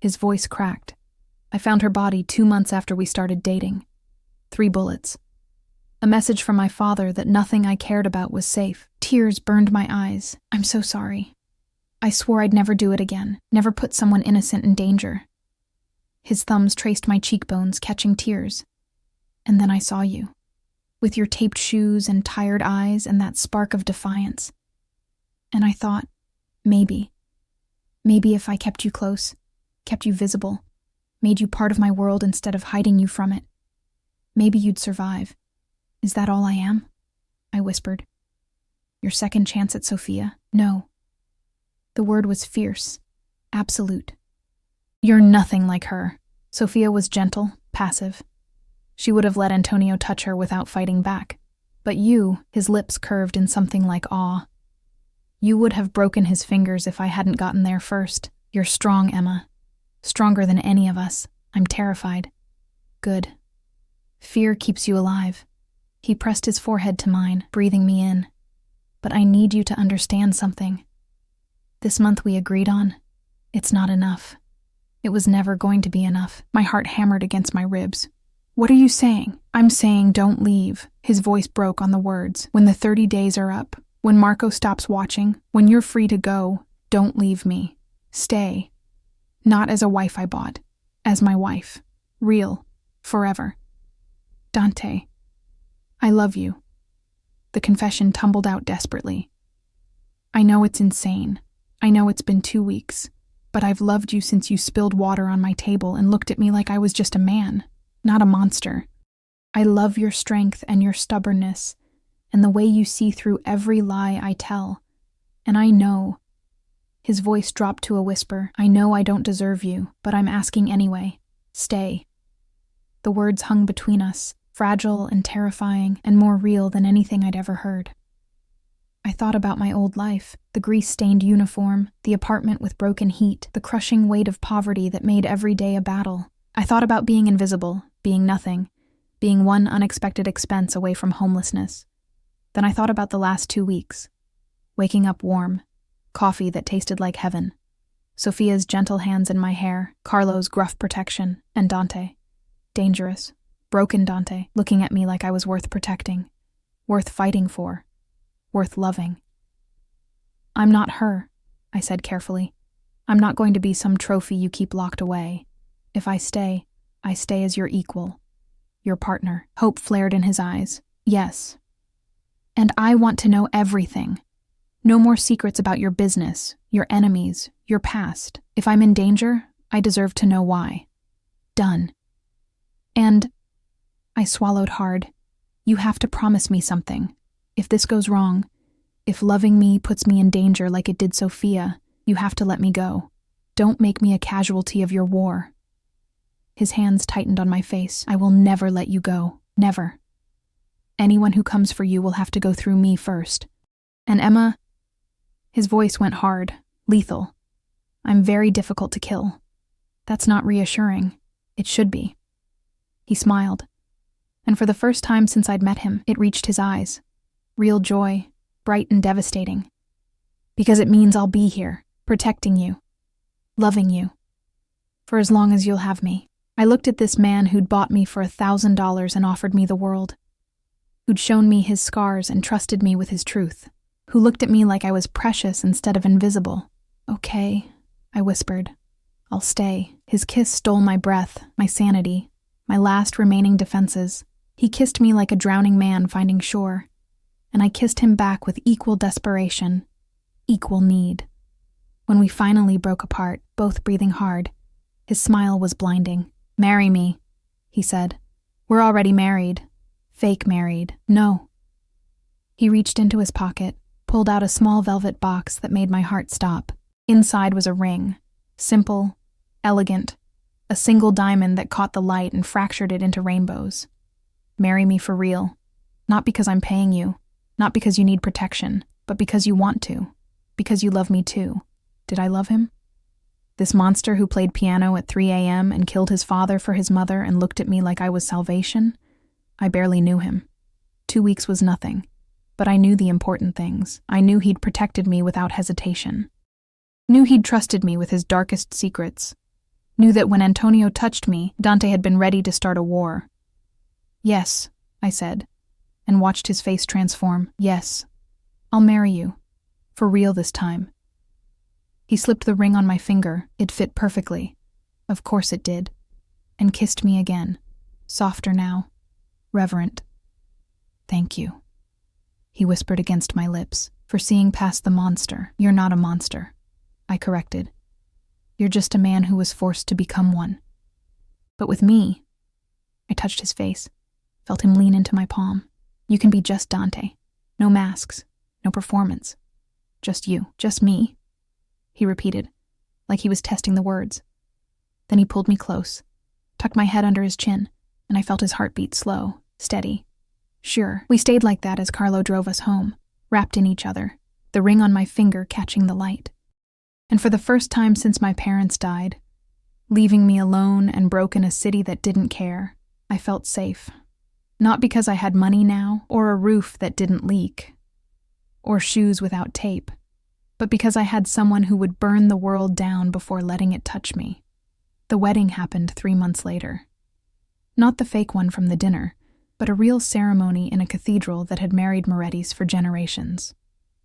His voice cracked. I found her body 2 months after we started dating. 3 bullets. A message from my father that nothing I cared about was safe. Tears burned my eyes. I'm so sorry. I swore I'd never do it again, never put someone innocent in danger. His thumbs traced my cheekbones, catching tears. And then I saw you, with your taped shoes and tired eyes and that spark of defiance. And I thought, maybe if I kept you close, kept you visible, made you part of my world instead of hiding you from it, maybe you'd survive. Is that all I am? I whispered. Your second chance at Sophia? No. The word was fierce, absolute. You're nothing like her. Sophia was gentle, passive. She would have let Antonio touch her without fighting back. But you, his lips curved in something like awe. You would have broken his fingers if I hadn't gotten there first. You're strong, Emma. Stronger than any of us. I'm terrified. Good. Fear keeps you alive. He pressed his forehead to mine, breathing me in. But I need you to understand something. This month we agreed on, it's not enough. It was never going to be enough. My heart hammered against my ribs. What are you saying? I'm saying don't leave. His voice broke on the words. When the 30 days are up, when Marco stops watching, when you're free to go, don't leave me. Stay. Not as a wife I bought. As my wife. Real. Forever. Dante. I love you. The confession tumbled out desperately. I know it's insane. I know it's been 2 weeks. But I've loved you since you spilled water on my table and looked at me like I was just a man, not a monster. I love your strength and your stubbornness, and the way you see through every lie I tell. And I know. His voice dropped to a whisper. I know I don't deserve you, but I'm asking anyway. Stay. The words hung between us, fragile and terrifying and more real than anything I'd ever heard. I thought about my old life, the grease-stained uniform, the apartment with broken heat, the crushing weight of poverty that made every day a battle. I thought about being invisible, being nothing, being one unexpected expense away from homelessness. Then I thought about the last 2 weeks. Waking up warm, coffee that tasted like heaven, Sophia's gentle hands in my hair, Carlo's gruff protection, and Dante. Dangerous, broken Dante, looking at me like I was worth protecting, worth fighting for, worth loving. I'm not her, I said carefully. I'm not going to be some trophy you keep locked away. If I stay as your equal, your partner. Hope flared in his eyes. Yes. And I want to know everything. No more secrets about your business, your enemies, your past. If I'm in danger, I deserve to know why. Done. And I swallowed hard. You have to promise me something. If this goes wrong, if loving me puts me in danger like it did Sophia, you have to let me go. Don't make me a casualty of your war. His hands tightened on my face. I will never let you go. Never. Anyone who comes for you will have to go through me first. And Emma, his voice went hard, lethal. I'm very difficult to kill. That's not reassuring. It should be. He smiled. And for the first time since I'd met him, it reached his eyes. Real joy, bright and devastating. Because it means I'll be here, protecting you, loving you, for as long as you'll have me. I looked at this man who'd bought me for $1,000 and offered me the world, who'd shown me his scars and trusted me with his truth, who looked at me like I was precious instead of invisible. Okay, I whispered. I'll stay. His kiss stole my breath, my sanity, my last remaining defenses. He kissed me like a drowning man finding shore, and I kissed him back with equal desperation, equal need. When we finally broke apart, both breathing hard, his smile was blinding. Marry me, he said. We're already married. Fake married. No. He reached into his pocket, pulled out a small velvet box that made my heart stop. Inside was a ring. Simple, elegant, a single diamond that caught the light and fractured it into rainbows. Marry me for real. Not because I'm paying you, not because you need protection, but because you want to, because you love me too. Did I love him? This monster who played piano at 3 a.m. and killed his father for his mother and looked at me like I was salvation? I barely knew him. 2 weeks was nothing, but I knew the important things. I knew he'd protected me without hesitation. Knew he'd trusted me with his darkest secrets. Knew that when Antonio touched me, Dante had been ready to start a war. Yes, I said, and watched his face transform. Yes, I'll marry you. For real this time. He slipped the ring on my finger. It fit perfectly. Of course it did. And kissed me again. Softer now. reverent. "Thank you," he whispered against my lips, "for seeing past the monster." "You're not a monster," I corrected. "You're just a man who was forced to become one." "But with me," I touched his face, felt him lean into my palm. "You can be just Dante. No masks, no performance. Just you." "Just me," he repeated, like he was testing the words. Then he pulled me close, tucked my head under his chin, and I felt his heartbeat slow, steady. Sure, we stayed like that as Carlo drove us home, wrapped in each other, the ring on my finger catching the light. And for the first time since my parents died, leaving me alone and broke in a city that didn't care, I felt safe. Not because I had money now, or a roof that didn't leak, or shoes without tape, but because I had someone who would burn the world down before letting it touch me. The wedding happened 3 months later. Not the fake one from the dinner, but a real ceremony in a cathedral that had married Moretti's for generations.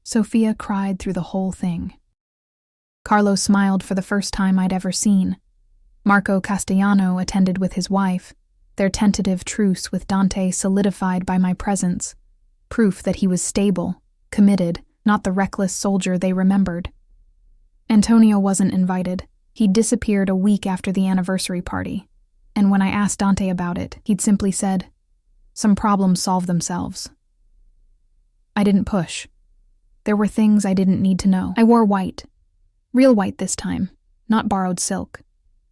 Sophia cried through the whole thing. Carlo smiled for the first time I'd ever seen. Marco Castellano attended with his wife, their tentative truce with Dante solidified by my presence, proof that he was stable, committed, not the reckless soldier they remembered. Antonio wasn't invited. He'd disappeared a week after the anniversary party, and when I asked Dante about it, he'd simply said, "Some problems solve themselves." I didn't push. There were things I didn't need to know. I wore white. Real white this time, not borrowed silk.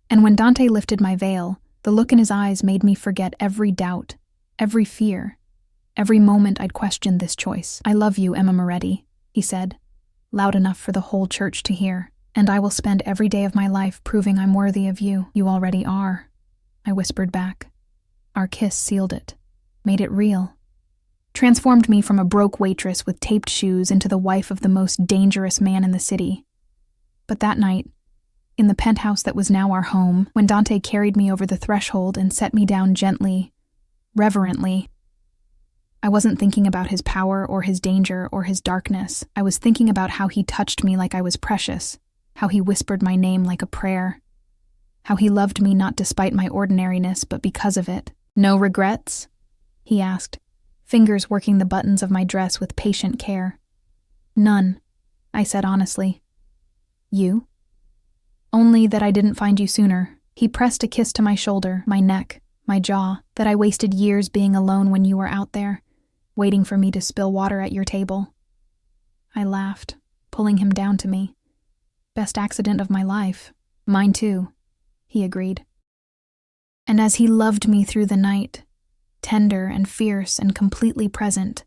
And when Dante lifted my veil, the look in his eyes made me forget every doubt, every fear, every moment I'd questioned this choice. "I love you, Emma Moretti," he said, loud enough for the whole church to hear. "And I will spend every day of my life proving I'm worthy of you." "You already are," I whispered back. Our kiss sealed it, made it real, transformed me from a broke waitress with taped shoes into the wife of the most dangerous man in the city. But that night, in the penthouse that was now our home, when Dante carried me over the threshold and set me down gently, reverently, I wasn't thinking about his power or his danger or his darkness. I was thinking about how he touched me like I was precious, how he whispered my name like a prayer, how he loved me not despite my ordinariness but because of it. "No regrets?" he asked, fingers working the buttons of my dress with patient care. "None," I said honestly. "You?" "Only that I didn't find you sooner." He pressed a kiss to my shoulder, my neck, my jaw, that I wasted years being alone when you were out there, waiting for me to spill water at your table. I laughed, pulling him down to me. "Best accident of my life." "Mine too," he agreed. And as he loved me through the night, tender and fierce and completely present,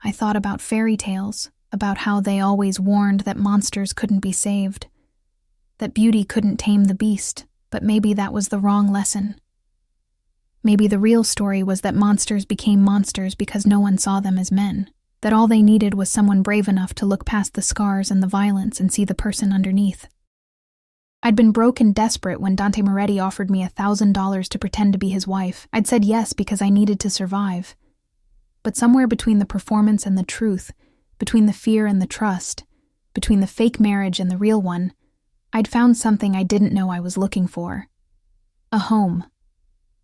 I thought about fairy tales, about how they always warned that monsters couldn't be saved, that beauty couldn't tame the beast, but maybe that was the wrong lesson. Maybe the real story was that monsters became monsters because no one saw them as men, that all they needed was someone brave enough to look past the scars and the violence and see the person underneath. I'd been broke and desperate when Dante Moretti offered me $1,000 to pretend to be his wife. I'd said yes because I needed to survive. But somewhere between the performance and the truth, between the fear and the trust, between the fake marriage and the real one, I'd found something I didn't know I was looking for. A home.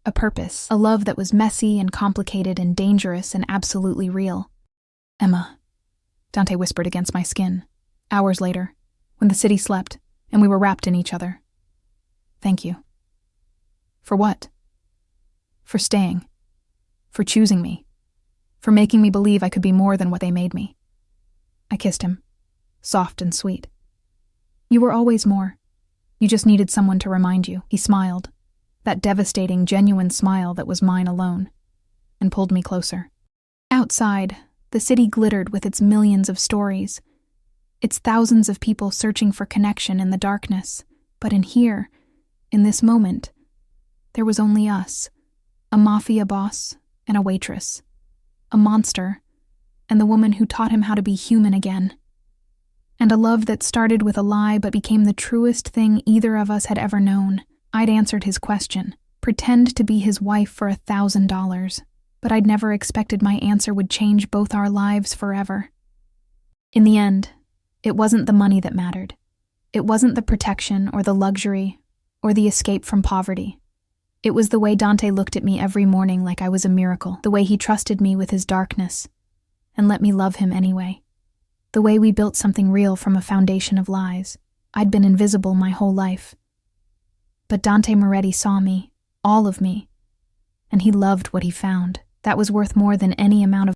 A purpose. A love that was messy and complicated and dangerous and absolutely real. "Emma," Dante whispered against my skin, hours later, when the city slept and we were wrapped in each other. "Thank you." "For what?" "For staying. For choosing me. For making me believe I could be more than what they made me." I kissed him, soft and sweet. "You were always more. You just needed someone to remind you." He smiled, that devastating, genuine smile that was mine alone, and pulled me closer. Outside, the city glittered with its millions of stories, its thousands of people searching for connection in the darkness. But in here, in this moment, there was only us, a mafia boss and a waitress, a monster, and the woman who taught him how to be human again. And a love that started with a lie but became the truest thing either of us had ever known. I'd answered his question, pretend to be his wife for $1,000, but I'd never expected my answer would change both our lives forever. In the end, it wasn't the money that mattered. It wasn't the protection or the luxury or the escape from poverty. It was the way Dante looked at me every morning like I was a miracle, the way he trusted me with his darkness and let me love him anyway. The way we built something real from a foundation of lies. I'd been invisible my whole life. But Dante Moretti saw me, all of me, and he loved what he found. That was worth more than any amount of